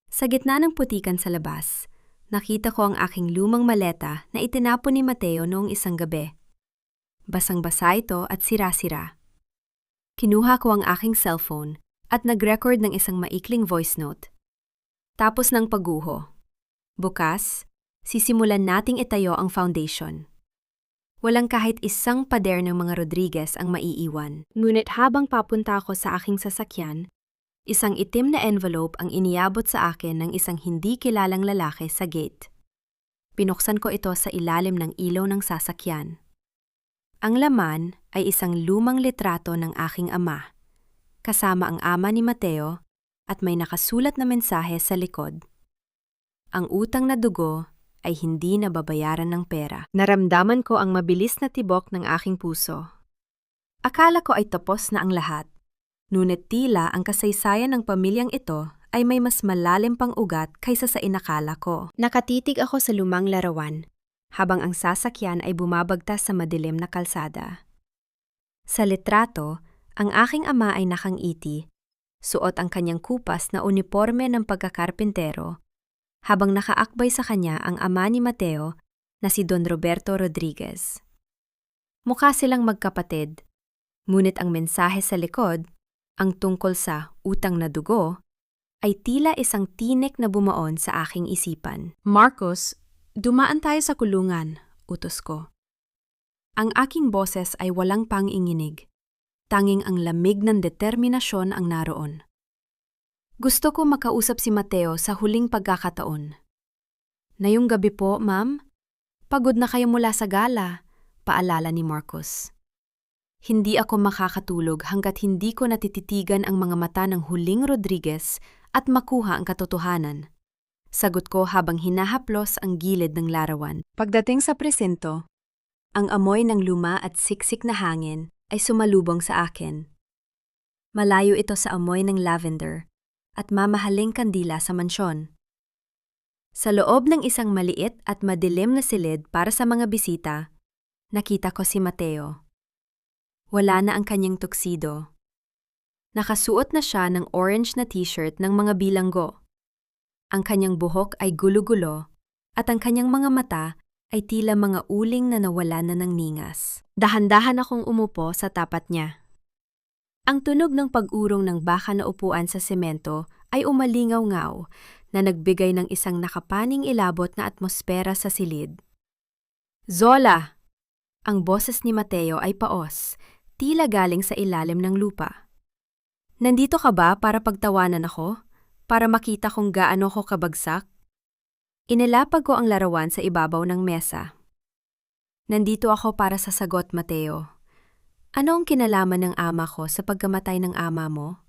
Sa gitna ng putikan sa labas, nakita ko ang aking lumang maleta na itinapon ni Mateo noong isang gabi. Basang-basa ito at sira-sira. Kinuha ko ang aking cellphone at nag-record ng isang maikling voice note. Tapos ng pagguho. Bukas, sisimulan nating itayo ang foundation. Walang kahit isang pader ng mga Rodriguez ang maiiwan. Ngunit habang papunta ako sa aking sasakyan, isang itim na envelope ang iniabot sa akin ng isang hindi kilalang lalaki sa gate. Pinuksan ko ito sa ilalim ng ilaw ng sasakyan. Ang laman ay isang lumang litrato ng aking ama, kasama ang ama ni Mateo at may nakasulat na mensahe sa likod. Ang utang na dugo ay hindi nababayaran ng pera. Naramdaman ko ang mabilis na tibok ng aking puso. Akala ko ay tapos na ang lahat, ngunit tila ang kasaysayan ng pamilyang ito ay may mas malalim pang ugat kaysa sa inakala ko. Nakatitig ako sa lumang larawan, habang ang sasakyan ay bumabagtas sa madilim na kalsada. Sa litrato, ang aking ama ay nakangiti, suot ang kanyang kupas na uniporme ng pagkakarpintero, habang nakaakbay sa kanya ang ama ni Mateo na si Don Roberto Rodriguez. Mukha silang magkapatid, ngunit ang mensahe sa likod, ang tungkol sa utang na dugo, ay tila isang tinik na bumaon sa aking isipan. Marcos, dumaan tayo sa kulungan, utos ko. Ang aking boses ay walang panginginig. Tanging ang lamig ng determinasyon ang naroon. Gusto ko makausap si Mateo sa huling pagkakataon. Ngayong gabi po, ma'am. Pagod na kayo mula sa gala, paalala ni Marcos. Hindi ako makakatulog hanggat hindi ko natititigan ang mga mata ng huling Rodriguez at makuha ang katotohanan. Sagot ko habang hinahaplos ang gilid ng larawan. Pagdating sa presinto, ang amoy ng luma at siksik na hangin ay sumalubong sa akin. Malayo ito sa amoy ng lavender at mamahaling kandila sa mansyon. Sa loob ng isang maliit at madilim na silid para sa mga bisita, nakita ko si Mateo. Wala na ang kanyang tuksido. Nakasuot na siya ng orange na t-shirt ng mga bilanggo. Ang kanyang buhok ay gulo-gulo at ang kanyang mga mata ay tila mga uling na nawala na ng ningas. Dahan-dahan akong umupo sa tapat niya. Ang tunog ng pag-urong ng baka na upuan sa semento ay umalingaw-ngaw na nagbigay ng isang nakapaning ilabot na atmosfera sa silid. Zola! Ang boses ni Mateo ay paos, tila galing sa ilalim ng lupa. Nandito ka ba para pagtawanan ako? Para makita kung gaano ko kabagsak? Inilapag ko ang larawan sa ibabaw ng mesa. Nandito ako para sa sagot, Mateo. Ano ang kinalaman ng ama ko sa pagkamatay ng ama mo?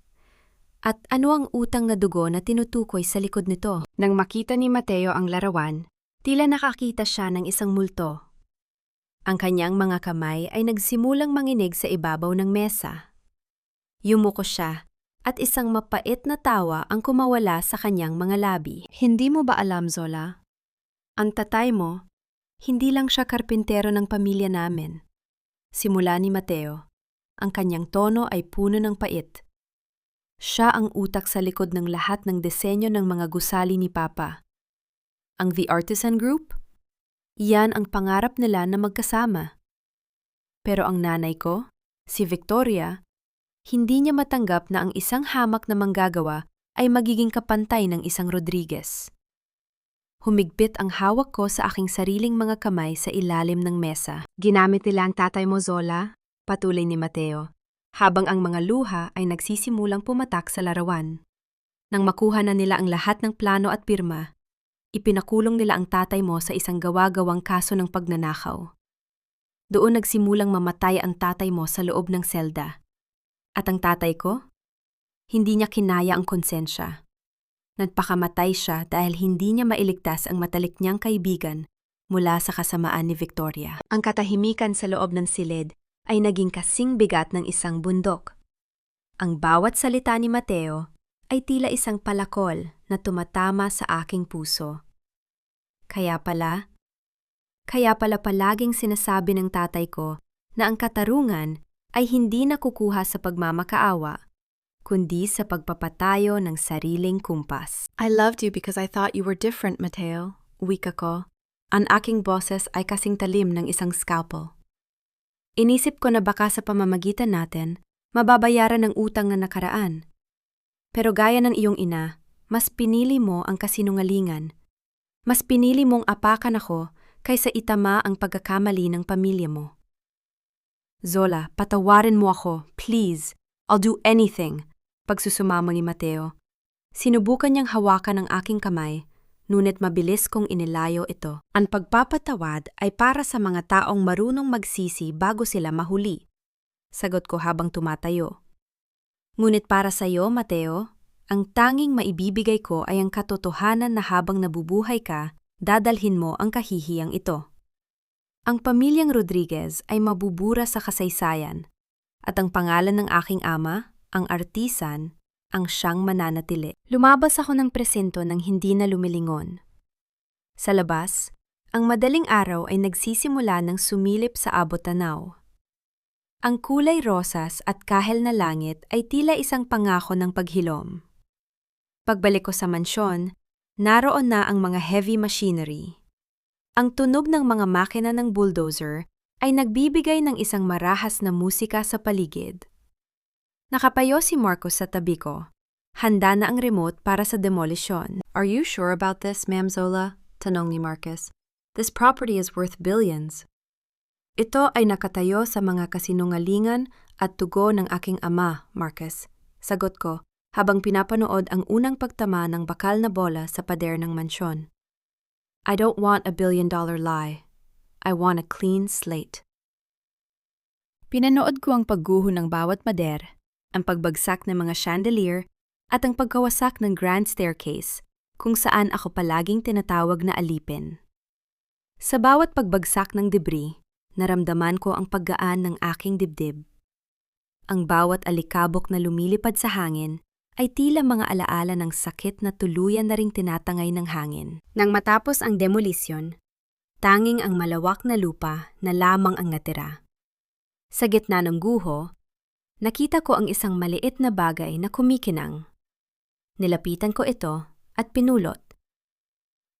At ano ang utang na dugo na tinutukoy sa likod nito? Nang makita ni Mateo ang larawan, tila nakakita siya ng isang multo. Ang kanyang mga kamay ay nagsimulang manginig sa ibabaw ng mesa. Yumuko siya at isang mapait na tawa ang kumawala sa kanyang mga labi. Hindi mo ba alam, Zola? Ang tatay mo, hindi lang siya karpintero ng pamilya namin. Simula ni Mateo, ang kanyang tono ay puno ng pait. Siya ang utak sa likod ng lahat ng disenyo ng mga gusali ni Papa. Ang The Artisan Group? Iyan ang pangarap nila na magkasama. Pero ang nanay ko, si Victoria, hindi niya matanggap na ang isang hamak na manggagawa ay magiging kapantay ng isang Rodriguez. Humigpit ang hawak ko sa aking sariling mga kamay sa ilalim ng mesa. Ginamit nila ang tatay mo, Zola, patuloy ni Mateo, habang ang mga luha ay nagsisimulang pumatak sa larawan. Nang makuha na nila ang lahat ng plano at pirma, ipinakulong nila ang tatay mo sa isang gawa-gawang kaso ng pagnanakaw. Doon nagsimulang mamatay ang tatay mo sa loob ng selda. At ang tatay ko? Hindi niya kinaya ang konsensya. Nagpakamatay siya dahil hindi niya mailigtas ang matalik niyang kaibigan mula sa kasamaan ni Victoria. Ang katahimikan sa loob ng silid ay naging kasing bigat ng isang bundok. Ang bawat salita ni Mateo ay tila isang palakol na tumatama sa aking puso. Kaya pala palaging sinasabi ng tatay ko na ang katarungan ay hindi nakukuha sa pagmamakaawa, kundi sa pagpapatayo ng sariling kumpas. I loved you because I thought you were different, Mateo, wika ko. Ang aking boses ay kasing talim ng isang scalpel. Inisip ko na baka sa pamamagitan natin, mababayaran ng utang na nakaraan. Pero gaya ng iyong ina, mas pinili mo ang kasinungalingan. Mas pinili mong apakan ako kaysa itama ang pagkakamali ng pamilya mo. Zola, patawarin mo ako, please. I'll do anything. Pagsusumamo ni Mateo. Sinubukan niyang hawakan ang aking kamay, ngunit mabilis kong inilayo ito. Ang pagpapatawad ay para sa mga taong marunong magsisi bago sila mahuli. Sagot ko habang tumatayo. Ngunit para sa iyo, Mateo, ang tanging maibibigay ko ay ang katotohanan na habang nabubuhay ka, dadalhin mo ang kahihiyang ito. Ang pamilyang Rodriguez ay mabubura sa kasaysayan, at ang pangalan ng aking ama, ang artisan, ang siyang mananatili. Lumabas ako ng presinto nang hindi na lumilingon. Sa labas, ang madaling araw ay nagsisimula ng sumilip sa abot-tanaw. Ang kulay rosas at kahel na langit ay tila isang pangako ng paghilom. Pagbalik ko sa mansyon, naroon na ang mga heavy machinery. Ang tunog ng mga makina ng bulldozer ay nagbibigay ng isang marahas na musika sa paligid. Nakapayo si Marcos sa tabi ko. Handa na ang remote para sa demolition. Are you sure about this, Ma'am Zola? Tanong ni Marcus. This property is worth billions. Ito ay nakatayo sa mga kasinungalingan at tugo ng aking ama, Marcus. Sagot ko, habang pinapanood ang unang pagtama ng bakal na bola sa pader ng mansyon. I don't want a billion-dollar lie. I want a clean slate. Pinanood ko ang pagguho ng bawat pader, ang pagbagsak ng mga chandelier, at ang pagkawasak ng grand staircase, kung saan ako palaging tinatawag na alipin. Sa bawat pagbagsak ng debris, naramdaman ko ang paggaan ng aking dibdib. Ang bawat alikabok na lumilipad sa hangin ay tila mga alaala ng sakit na tuluyan na ring tinatangay ng hangin. Nang matapos ang demolisyon, tanging ang malawak na lupa na lamang ang natira. Sa gitna ng guho, nakita ko ang isang maliit na bagay na kumikinang. Nilapitan ko ito at pinulot.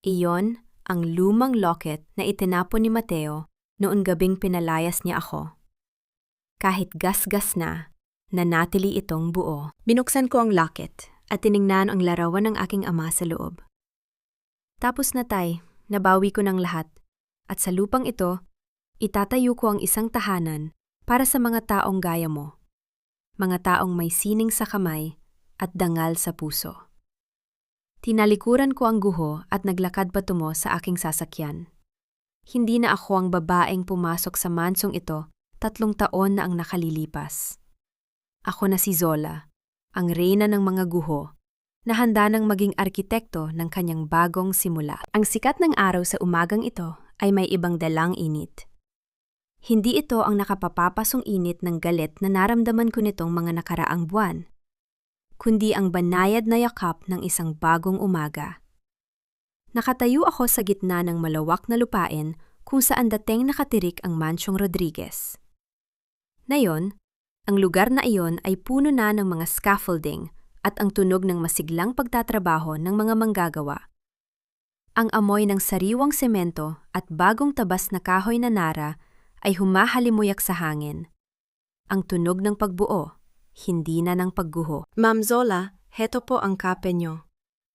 Iyon ang lumang locket na itinapon ni Mateo noon gabing pinalayas niya ako. Kahit gas-gas na, nanatili itong buo. Binuksan ko ang locket at tiningnan ang larawan ng aking ama sa loob. Tapos na tay, nabawi ko ng lahat, at sa lupang ito, itatayo ko ang isang tahanan para sa mga taong gaya mo. Mga taong may sining sa kamay at dangal sa puso. Tinalikuran ko ang guho at naglakad patungo sa aking sasakyan. Hindi na ako ang babaeng pumasok sa mansong ito 3 taon na ang nakalilipas. Ako na si Zola, ang reyna ng mga guho, na handa nang maging arkitekto ng kanyang bagong simula. Ang sikat ng araw sa umagang ito ay may ibang dalang init. Hindi ito ang nakapapapasong init ng galit na naramdaman ko nitong mga nakaraang buwan, kundi ang banayad na yakap ng isang bagong umaga. Nakatayo ako sa gitna ng malawak na lupain kung saan dating nakatirik ang Mansyong Rodriguez. Ngayon, ang lugar na iyon ay puno na ng mga scaffolding at ang tunog ng masiglang pagtatrabaho ng mga manggagawa. Ang amoy ng sariwang semento at bagong tabas na kahoy na nara ay humahalimuyak sa hangin. Ang tunog ng pagbuo, hindi na ng pagguho. Ma'am Zola, heto po ang kape nyo.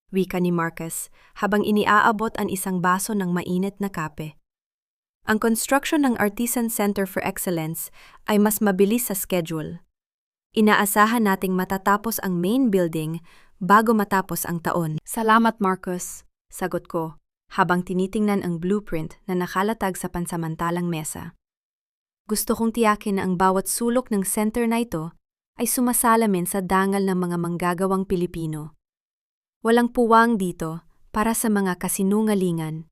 Wika ni Marcus habang iniaabot ang isang baso ng mainit na kape. Ang construction ng Artisan Center for Excellence ay mas mabilis sa schedule. Inaasahan nating matatapos ang main building bago matapos ang taon. Salamat, Marcus, sagot ko, habang tinitingnan ang blueprint na nakalatag sa pansamantalang mesa. Gusto kong tiyakin na ang bawat sulok ng center na ito ay sumasalamin sa dangal ng mga manggagawang Pilipino. Walang puwang dito para sa mga kasinungalingan.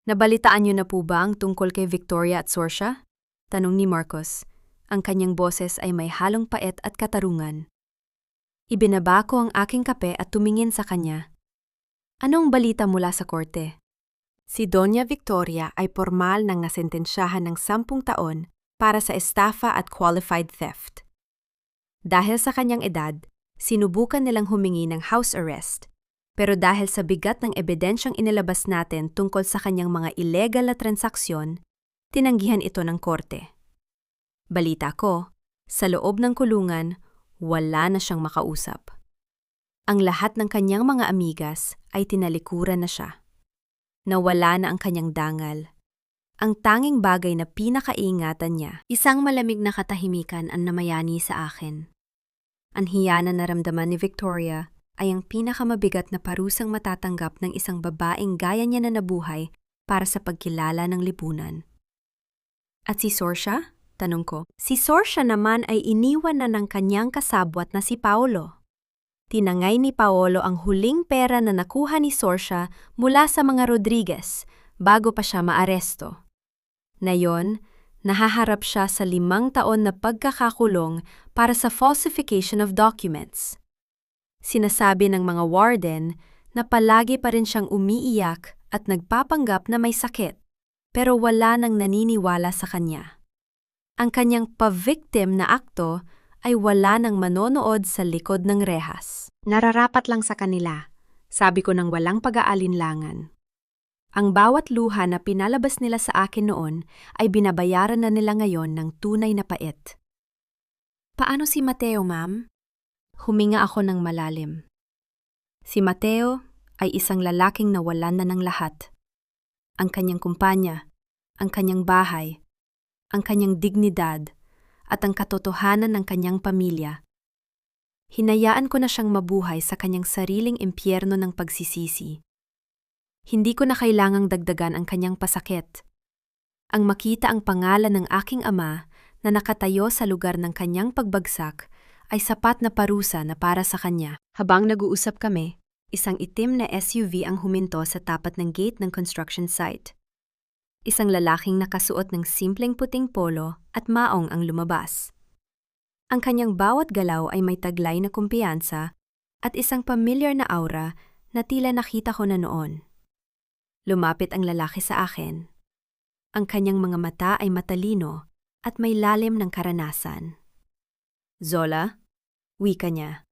Nabalitaan niyo na po ba ang tungkol kay Victoria at Sorcia? Tanong ni Marcos. Ang kanyang boses ay may halong pait at katarungan. Ibinaba ko ang aking kape at tumingin sa kanya. Anong balita mula sa korte? Si Doña Victoria ay formal nang nasentensyahan ng 10 taon para sa estafa at qualified theft. Dahil sa kanyang edad, sinubukan nilang humingi ng house arrest. Pero dahil sa bigat ng ebidensyang inilabas natin tungkol sa kanyang mga illegal na transaksyon, tinanggihan ito ng korte. Balita ko, sa loob ng kulungan, wala na siyang makausap. Ang lahat ng kanyang mga amigas ay tinalikuran na siya. Nawala na ang kanyang dangal. Ang tanging bagay na pinakaingatan niya, isang malamig na katahimikan ang namayani sa akin. Ang hiya na naramdaman ni Victoria ay ang pinakamabigat na parusang matatanggap ng isang babaeng gaya niya na nabuhay para sa pagkilala ng lipunan. At si Sorcia? Tanong ko. Si Sorcia naman ay iniwan na ng kanyang kasabwat na si Paolo. Tinangay ni Paolo ang huling pera na nakuha ni Sorcia mula sa mga Rodriguez bago pa siya maaresto. Ngayon, nahaharap siya sa 5 taon na pagkakakulong para sa falsification of documents. Sinasabi ng mga warden na palagi pa rin siyang umiiyak at nagpapanggap na may sakit, pero wala nang naniniwala sa kanya. Ang kanyang pa-victim na akto ay wala nang manonood sa likod ng rehas. Nararapat lang sa kanila, sabi ko nang walang pag-aalinlangan. Ang bawat luha na pinalabas nila sa akin noon ay binabayaran na nila ngayon ng tunay na pait. Paano si Mateo, ma'am? Huminga ako ng malalim. Si Mateo ay isang lalaking nawalan na ng lahat. Ang kanyang kumpanya, ang kanyang bahay, ang kanyang dignidad, at ang katotohanan ng kanyang pamilya. Hinayaan ko na siyang mabuhay sa kanyang sariling impyerno ng pagsisisi. Hindi ko na kailangang dagdagan ang kanyang pasakit. Ang makita ang pangalan ng aking ama na nakatayo sa lugar ng kanyang pagbagsak ay sapat na parusa na para sa kanya. Habang nag-uusap kami, isang itim na SUV ang huminto sa tapat ng gate ng construction site. Isang lalaking nakasuot ng simpleng puting polo at maong ang lumabas. Ang kanyang bawat galaw ay may taglay na kumpiyansa at isang pamilyar na aura na tila nakita ko na noon. Lumapit ang lalaki sa akin. Ang kanyang mga mata ay matalino at may lalim ng karanasan. Zola, wika niya.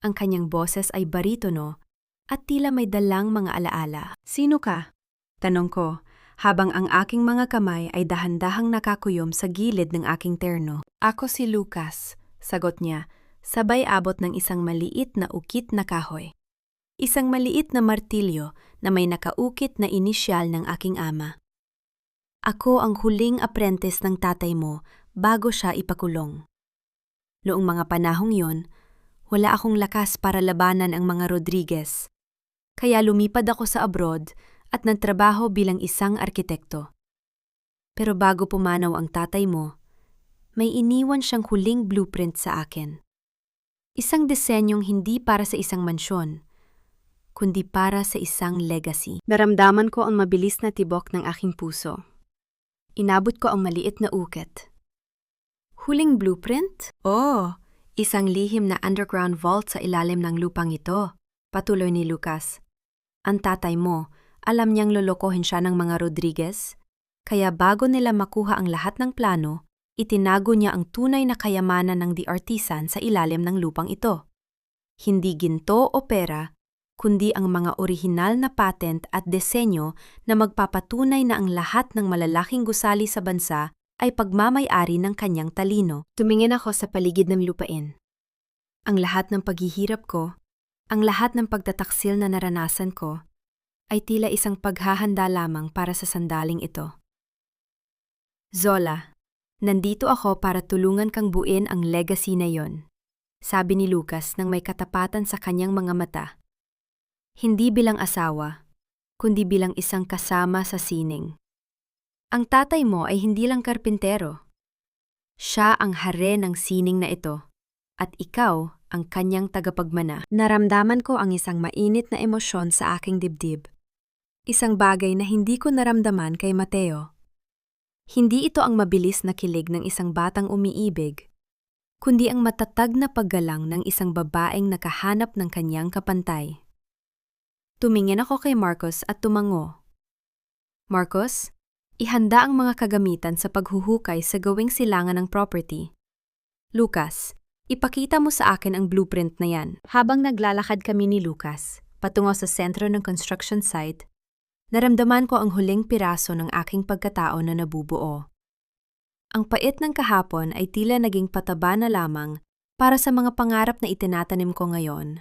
Ang kanyang boses ay baritono at tila may dalang mga alaala. Sino ka? Tanong ko, habang ang aking mga kamay ay dahan-dahang nakakuyom sa gilid ng aking terno. Ako si Lucas, sagot niya, sabay abot ng isang maliit na ukit na kahoy. Isang maliit na martilyo na may nakaukit na inisyal ng aking ama. Ako ang huling apprentice ng tatay mo bago siya ipakulong. Noong mga panahong yon, wala akong lakas para labanan ang mga Rodriguez. Kaya lumipad ako sa abroad at nagtrabaho bilang isang arkitekto. Pero bago pumanaw ang tatay mo, may iniwan siyang huling blueprint sa akin. Isang disenyong hindi para sa isang mansyon, kundi para sa isang legacy. Naramdaman ko ang mabilis na tibok ng aking puso. Inabot ko ang maliit na ukit. Huling blueprint? Oh, isang lihim na underground vault sa ilalim ng lupang ito, patuloy ni Lucas. Ang tatay mo, alam niyang lolokohin siya ng mga Rodriguez, kaya bago nila makuha ang lahat ng plano, itinago niya ang tunay na kayamanan ng The Artisan sa ilalim ng lupang ito. Hindi ginto o pera, kundi ang mga orihinal na patent at disenyo na magpapatunay na ang lahat ng malalaking gusali sa bansa ay pagmamay-ari ng kanyang talino. Tumingin ako sa paligid ng lupain. Ang lahat ng paghihirap ko, ang lahat ng pagtataksil na naranasan ko, ay tila isang paghahanda lamang para sa sandaling ito. Zola, nandito ako para tulungan kang buuin ang legacy na yon, sabi ni Lucas nang may katapatan sa kanyang mga mata. Hindi bilang asawa, kundi bilang isang kasama sa sining. Ang tatay mo ay hindi lang karpintero. Siya ang hare ng sining na ito, at ikaw ang kanyang tagapagmana. Naramdaman ko ang isang mainit na emosyon sa aking dibdib. Isang bagay na hindi ko naramdaman kay Mateo. Hindi ito ang mabilis na kilig ng isang batang umiibig, kundi ang matatag na paggalang ng isang babaeng nakahanap ng kanyang kapantay. Tumingin ako kay Marcos at tumango. Marcos, ihanda ang mga kagamitan sa paghuhukay sa gawing silangan ng property. Lucas, ipakita mo sa akin ang blueprint na yan. Habang naglalakad kami ni Lucas, patungo sa sentro ng construction site, naramdaman ko ang huling piraso ng aking pagkatao na nabubuo. Ang pait ng kahapon ay tila naging pataba na lamang para sa mga pangarap na itinatanim ko ngayon.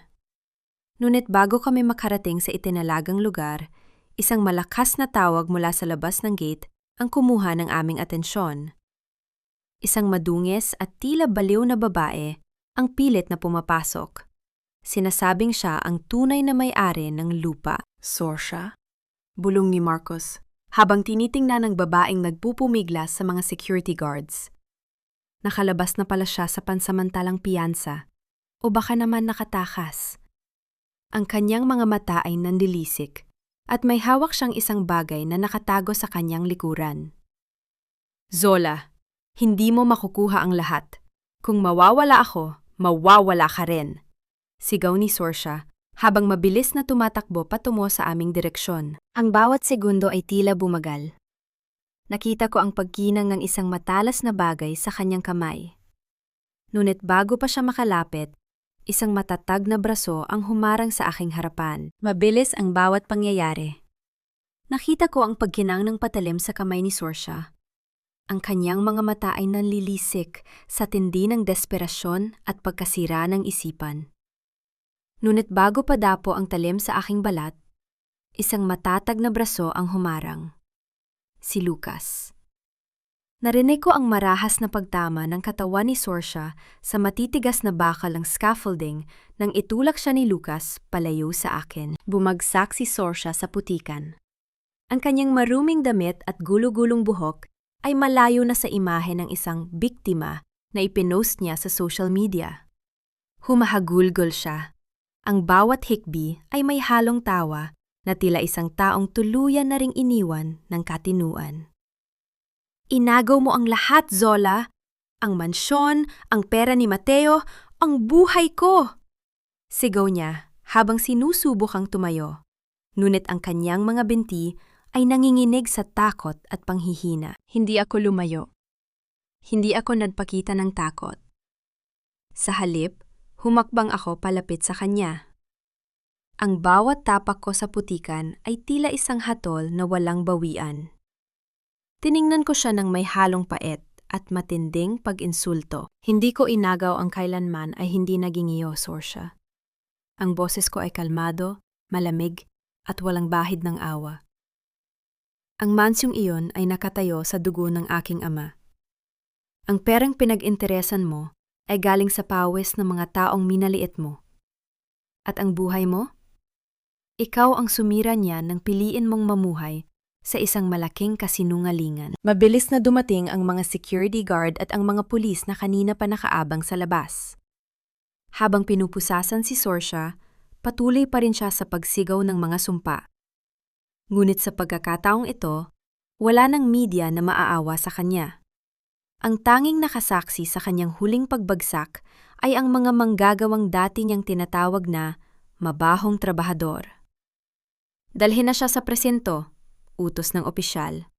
Ngunit bago kami makarating sa itinalagang lugar, isang malakas na tawag mula sa labas ng gate ang kumuha ng aming atensyon. Isang madungis at tila baliw na babae ang pilit na pumapasok. Sinasabing siya ang tunay na may-ari ng lupa. Sorsha? Bulong ni Marcos, habang tinitingnan ng babaeng nagpupumiglas sa mga security guards. Nakalabas na pala siya sa pansamantalang piyansa, o baka naman nakatakas. Ang kanyang mga mata ay nandilisik, at may hawak siyang isang bagay na nakatago sa kanyang likuran. Zola, hindi mo makukuha ang lahat. Kung mawawala ako, mawawala ka rin. Sigaw ni Sorsha, habang mabilis na tumatakbo patungo sa aming direksyon. Ang bawat segundo ay tila bumagal. Nakita ko ang pagkinang ng isang matalas na bagay sa kanyang kamay. Ngunit bago pa siya makalapit, isang matatag na braso ang humarang sa aking harapan. Mabilis ang bawat pangyayari. Nakita ko ang pagkinang ng patalim sa kamay ni Sorsha. Ang kanyang mga mata ay nanlilisik sa tindi ng desperasyon at pagkasira ng isipan. Ngunit bago pa dapo ang talim sa aking balat, isang matatag na braso ang humarang. Si Lucas. Narinig ko ang marahas na pagtama ng katawan ni Sorsha sa matitigas na bakal ng scaffolding nang itulak siya ni Lucas palayo sa akin. Bumagsak si Sorsha sa putikan. Ang kanyang maruming damit at gulo-gulong buhok ay malayo na sa imahe ng isang biktima na ipinost niya sa social media. Humahagulgol siya. Ang bawat hikbi ay may halong tawa na tila isang taong tuluyan na ring iniwan ng katinuan. Inagaw mo ang lahat, Zola. Ang mansyon, ang pera ni Mateo, ang buhay ko! Sigaw niya habang sinusubukang tumayo. Ngunit ang kanyang mga binti ay nanginginig sa takot at panghihina. Hindi ako lumayo. Hindi ako nagpakita ng takot. Sa halip, humakbang ako palapit sa kanya. Ang bawat tapak ko sa putikan ay tila isang hatol na walang bawian. Tiningnan ko siya ng may halong pait at matinding pag-insulto. Hindi ko inagaw ang kailanman ay hindi naging iyo, Sorsha. Ang boses ko ay kalmado, malamig, at walang bahid ng awa. Ang mansyong iyon ay nakatayo sa dugo ng aking ama. Ang perang pinag-interesan mo ay galing sa pawis ng mga taong minaliit mo. At ang buhay mo? Ikaw ang sumira niya nang piliin mong mamuhay sa isang malaking kasinungalingan. Mabilis na dumating ang mga security guard at ang mga pulis na kanina pa nakaabang sa labas. Habang pinupusasan si Sorsha, patuloy pa rin siya sa pagsigaw ng mga sumpa. Ngunit sa pagkakataong ito, wala nang media na maaawa sa kanya. Ang tanging nakasaksi sa kanyang huling pagbagsak ay ang mga manggagawang dati niyang tinatawag na mabahong trabahador. Dalhin na siya sa presinto, utos ng opisyal.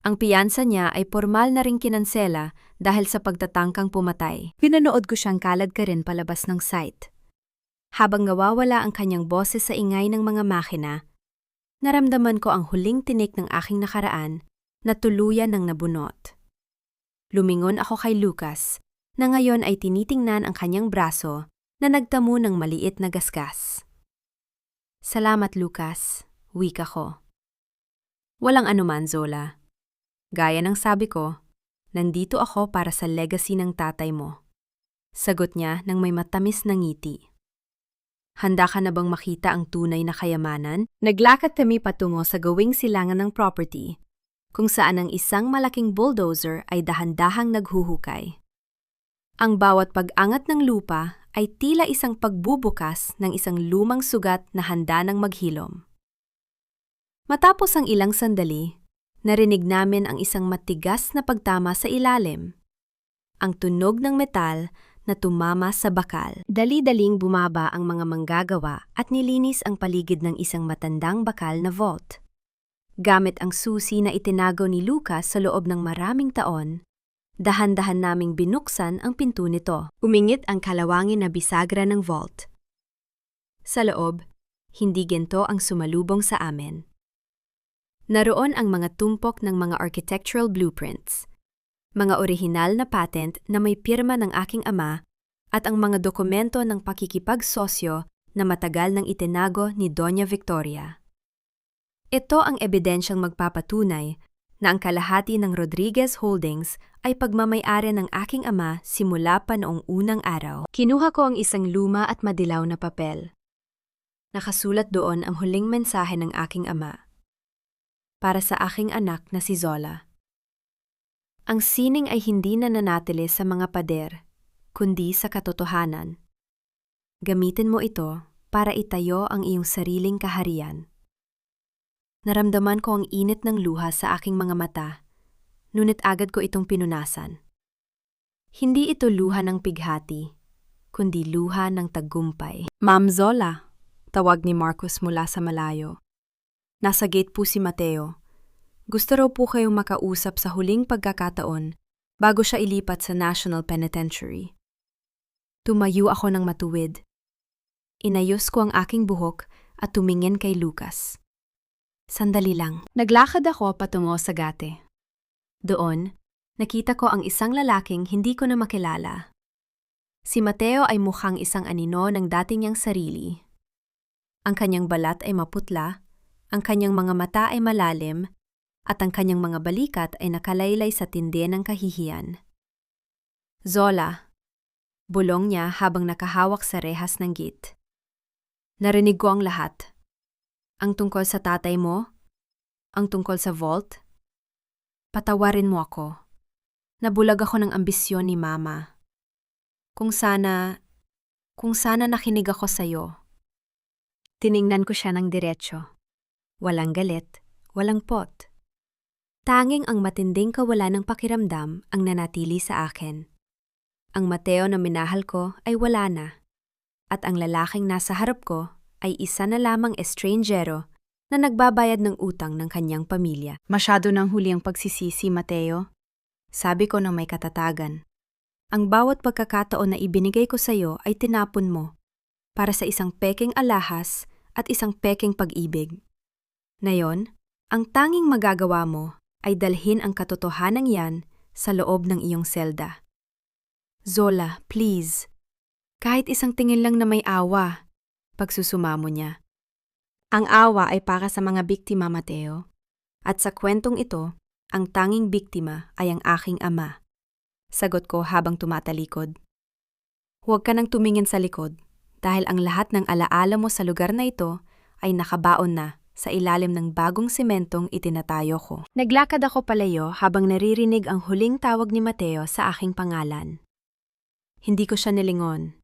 Ang piyansa niya ay formal na ring kinansela dahil sa pagtatangkang pumatay. Pinanood ko siyang kalad ka rin palabas ng site. Habang nawawala ang kanyang boses sa ingay ng mga makina, naramdaman ko ang huling tinik ng aking nakaraan na tuluyan ng nabunot. Lumingon ako kay Lucas, na ngayon ay tinitingnan ang kanyang braso na nagtamo ng maliit na gasgas. Salamat, Lucas, wika ko. Walang anuman, Zola. Gaya ng sabi ko, nandito ako para sa legacy ng tatay mo. Sagot niya nang may matamis na ngiti. Handa ka na bang makita ang tunay na kayamanan? Naglakad kami patungo sa gawing silangan ng property, kung saan ang isang malaking bulldozer ay dahan-dahang naghuhukay. Ang bawat pag-angat ng lupa ay tila isang pagbubukas ng isang lumang sugat na handa ng maghilom. Matapos ang ilang sandali, narinig namin ang isang matigas na pagtama sa ilalim. Ang tunog ng metal na tumama sa bakal. Dali-daling bumaba ang mga manggagawa at nilinis ang paligid ng isang matandang bakal na vault. Gamit ang susi na itinago ni Lucas sa loob ng maraming taon, dahan-dahan naming binuksan ang pinto nito. Umingit ang kalawangin na bisagra ng vault. Sa loob, hindi ginto ang sumalubong sa amin. Naroon ang mga tumpok ng mga architectural blueprints, mga orihinal na patent na may pirma ng aking ama at ang mga dokumento ng pakikipagsosyo na matagal nang itinago ni Doña Victoria. Ito ang ebidensyang magpapatunay na ang kalahati ng Rodriguez Holdings ay pagmamay-ari ng aking ama simula pa noong unang araw. Kinuha ko ang isang luma at madilaw na papel. Nakasulat doon ang huling mensahe ng aking ama. Para sa aking anak na si Zola. Ang sining ay hindi na nanatili sa mga pader, kundi sa katotohanan. Gamitin mo ito para itayo ang iyong sariling kaharian. Naramdaman ko ang init ng luha sa aking mga mata, ngunit agad ko itong pinunasan. Hindi ito luha ng pighati, kundi luha ng tagumpay. Ma'am Zola, tawag ni Marcos mula sa malayo. Nasa gate po si Mateo. Gusto raw po kayong makausap sa huling pagkakataon bago siya ilipat sa National Penitentiary. Tumayo ako ng matuwid. Inayos ko ang aking buhok at tumingin kay Lucas. Sandali lang. Naglakad ako patungo sa gate. Doon, nakita ko ang isang lalaking hindi ko na makilala. Si Mateo ay mukhang isang anino ng dating niyang sarili. Ang kanyang balat ay maputla, ang kanyang mga mata ay malalim, at ang kanyang mga balikat ay nakalaylay sa tindi ng kahihiyan. Zola, bulong niya habang nakahawak sa rehas ng gate. Narinig ko ang lahat. Ang tungkol sa tatay mo? Ang tungkol sa vault? Patawarin mo ako. Nabulag ako ng ambisyon ni Mama. Kung sana nakinig ako sa'yo. Tiningnan ko siya ng diretsyo. Walang galit, walang pot. Tanging ang matinding kawalan ng pakiramdam ang nanatili sa akin. Ang Mateo na minahal ko ay wala na. At ang lalaking nasa harap ko ay isa na lamang estrangero na nagbabayad ng utang ng kanyang pamilya. Masyado nang huli ang pagsisisi, Mateo. Sabi ko ng may katatagan. Ang bawat pagkakataon na ibinigay ko sa iyo ay tinapon mo para sa isang pekeng alahas at isang pekeng pag-ibig. Ngayon, ang tanging magagawa mo ay dalhin ang katotohanan yan sa loob ng iyong selda. Zola, please. Kahit isang tingin lang na may awa. Pagsusumamo niya. Ang awa ay para sa mga biktima, Mateo. At sa kwentong ito, ang tanging biktima ay ang aking ama. Sagot ko habang tumatalikod. Huwag ka nang tumingin sa likod dahil ang lahat ng alaala mo sa lugar na ito ay nakabaon na sa ilalim ng bagong sementong itinatayo ko. Naglakad ako palayo habang naririnig ang huling tawag ni Mateo sa aking pangalan. Hindi ko siya nilingon.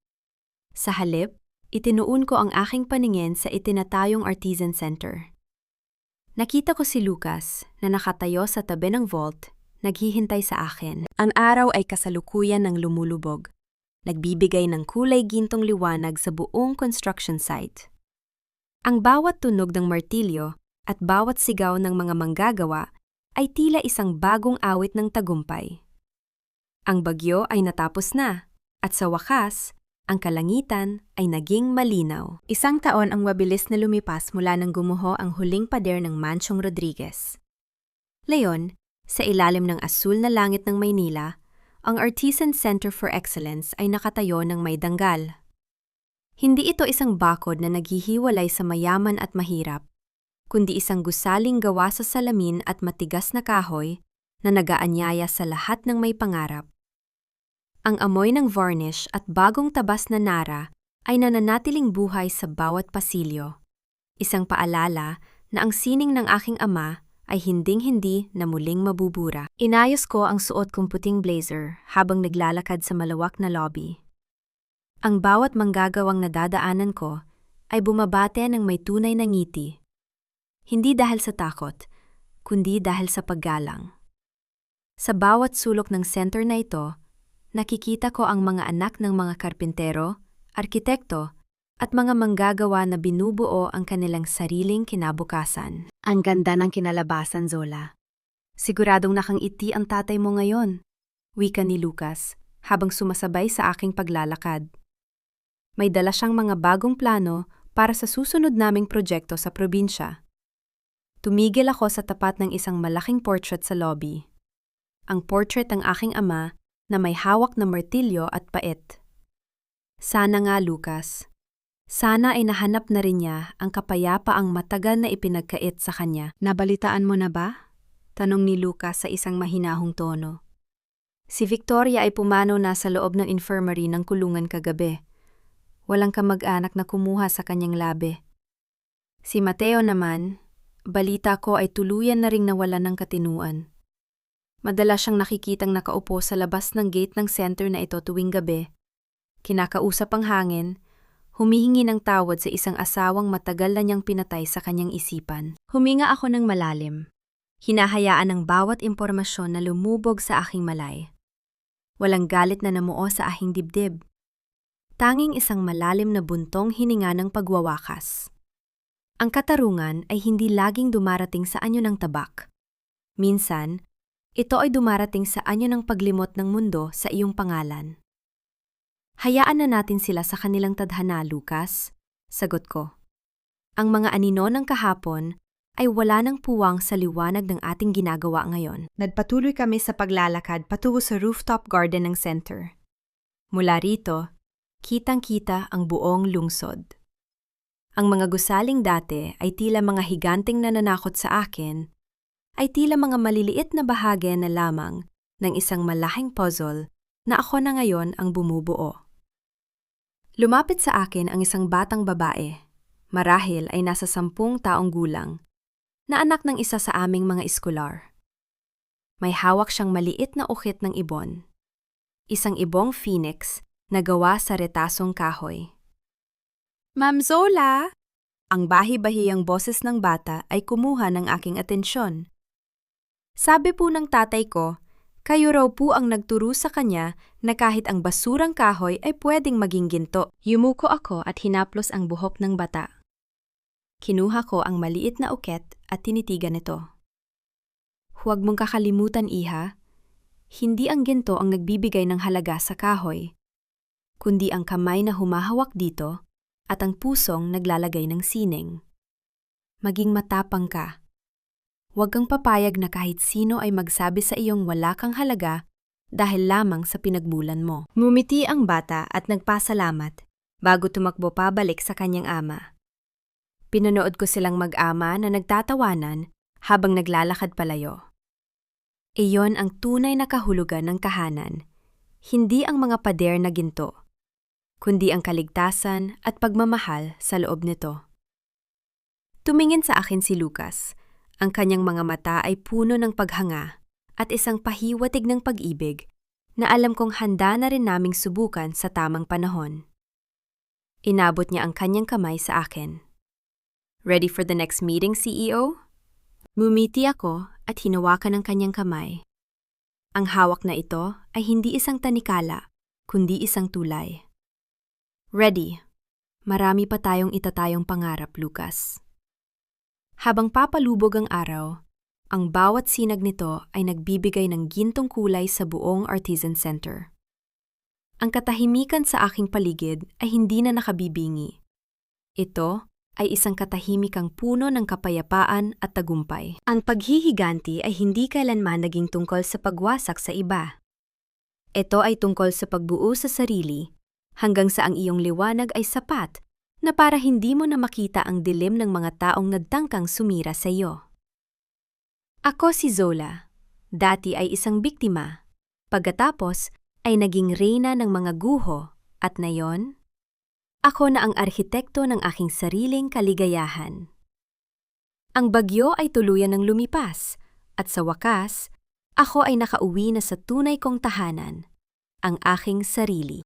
Sa halip, itinuon ko ang aking paningin sa itinatayong Artisan Center. Nakita ko si Lucas na nakatayo sa tabi ng vault, naghihintay sa akin. Ang araw ay kasalukuyan ng lumulubog, nagbibigay ng kulay gintong liwanag sa buong construction site. Ang bawat tunog ng martilyo at bawat sigaw ng mga manggagawa ay tila isang bagong awit ng tagumpay. Ang bagyo ay natapos na, at sa wakas, ang kalangitan ay naging malinaw. Isang taon ang mabilis na lumipas mula nang gumuho ang huling pader ng Mansyong Rodriguez. Leon, sa ilalim ng asul na langit ng Maynila, ang Artisan Center for Excellence ay nakatayo ng may danggal. Hindi ito isang bakod na naghihiwalay sa mayaman at mahirap, kundi isang gusaling gawa sa salamin at matigas na kahoy na nagaanyaya sa lahat ng may pangarap. Ang amoy ng varnish at bagong tabas na nara ay nananatiling buhay sa bawat pasilyo. Isang paalala na ang sining ng aking ama ay hinding-hindi na muling mabubura. Inayos ko ang suot kong puting blazer habang naglalakad sa malawak na lobby. Ang bawat manggagawang nadadaanan ko ay bumabate ng may tunay na ngiti. Hindi dahil sa takot, kundi dahil sa paggalang. Sa bawat sulok ng center na ito, nakikita ko ang mga anak ng mga karpintero, arkitekto, at mga manggagawa na binubuo ang kanilang sariling kinabukasan. Ang ganda ng kinalabasan, Zola. Siguradong nakangiti ang tatay mo ngayon, wika ni Lucas, habang sumasabay sa aking paglalakad. May dala siyang mga bagong plano para sa susunod naming proyekto sa probinsya. Tumigil ako sa tapat ng isang malaking portrait sa lobby. Ang portrait ng aking ama na may hawak na martilyo at pait. Sana nga, Lucas. Sana ay nahanap na rin niya ang kapayapaang matagal na ipinagkait sa kanya. Nabalitaan mo na ba? Tanong ni Lucas sa isang mahinahong tono. Si Victoria ay pumanaw na sa loob ng infirmary ng kulungan kagabi. Walang kamag-anak na kumuha sa kanyang labi. Si Mateo naman, balita ko ay tuluyan na ring nawalan ng katinuan. Madalas siyang nakikitang nakaupo sa labas ng gate ng center na ito tuwing gabi. Kinakausap ang hangin, humihingi ng tawad sa isang asawang matagal na niyang pinatay sa kanyang isipan. Huminga ako ng malalim. Hinahayaan ang bawat impormasyon na lumubog sa aking malay. Walang galit na namuo sa aking dibdib. Tanging isang malalim na buntong hininga ng pagwawakas. Ang katarungan ay hindi laging dumarating sa anyo ng tabak. Minsan, ito ay dumarating sa anyo ng paglimot ng mundo sa iyong pangalan. Hayaan na natin sila sa kanilang tadhana, Lucas. Sagot ko. Ang mga anino ng kahapon ay wala ng puwang sa liwanag ng ating ginagawa ngayon. Nagpatuloy kami sa paglalakad patungo sa rooftop garden ng center. Mula rito, kitang-kita ang buong lungsod. Ang mga gusaling dati ay tila mga higanteng nananakot sa akin, ay tila mga maliliit na bahagi na lamang ng isang malaking puzzle na ako na ngayon ang bumubuo. Lumapit sa akin ang isang batang babae, marahil ay nasa 10 taong gulang, na anak ng isa sa aming mga eskolar. May hawak siyang maliit na ukit ng ibon, isang ibong phoenix na gawa sa retasong kahoy. Ma'am Zola! Ang bahi-bahiyang boses ng bata ay kumuha ng aking atensyon. Sabi po ng tatay ko, kayo raw po ang nagturo sa kanya na kahit ang basurang kahoy ay pwedeng maging ginto. Yumuko ako at hinaplos ang buhok ng bata. Kinuha ko ang maliit na uket at tinitigan ito. Huwag mong kakalimutan, iha, hindi ang ginto ang nagbibigay ng halaga sa kahoy, kundi ang kamay na humahawak dito at ang pusong naglalagay ng sining. Maging matapang ka. Huwag kang papayag na kahit sino ay magsabi sa iyong wala kang halaga dahil lamang sa pinagmulan mo. Ngumiti ang bata at nagpasalamat bago tumakbo pabalik sa kanyang ama. Pinanood ko silang mag-ama na nagtatawanan habang naglalakad palayo. Iyon ang tunay na kahulugan ng kahanan, hindi ang mga pader na ginto, kundi ang kaligtasan at pagmamahal sa loob nito. Tumingin sa akin si Lucas. Ang kanyang mga mata ay puno ng paghanga at isang pahiwatig ng pag-ibig na alam kong handa na rin naming subukan sa tamang panahon. Inabot niya ang kanyang kamay sa akin. Ready for the next meeting, CEO? Mumiti ako at hinawakan ang kanyang kamay. Ang hawak na ito ay hindi isang tanikala, kundi isang tulay. Ready. Marami pa tayong itatayong pangarap, Lucas. Habang papalubog ang araw, ang bawat sinag nito ay nagbibigay ng gintong kulay sa buong Artisan Center. Ang katahimikan sa aking paligid ay hindi na nakabibingi. Ito ay isang katahimikang puno ng kapayapaan at tagumpay. Ang paghihiganti ay hindi kailanman naging tungkol sa pagwasak sa iba. Ito ay tungkol sa pagbuo sa sarili, hanggang sa ang iyong liwanag ay sapat na para hindi mo na makita ang dilim ng mga taong nagtangkang sumira sa iyo. Ako si Zola. Dati ay isang biktima. Pagkatapos ay naging reyna ng mga guho at ngayon, ako na ang arhitekto ng aking sariling kaligayahan. Ang bagyo ay tuluyan ng lumipas at sa wakas, ako ay nakauwi na sa tunay kong tahanan, ang aking sarili.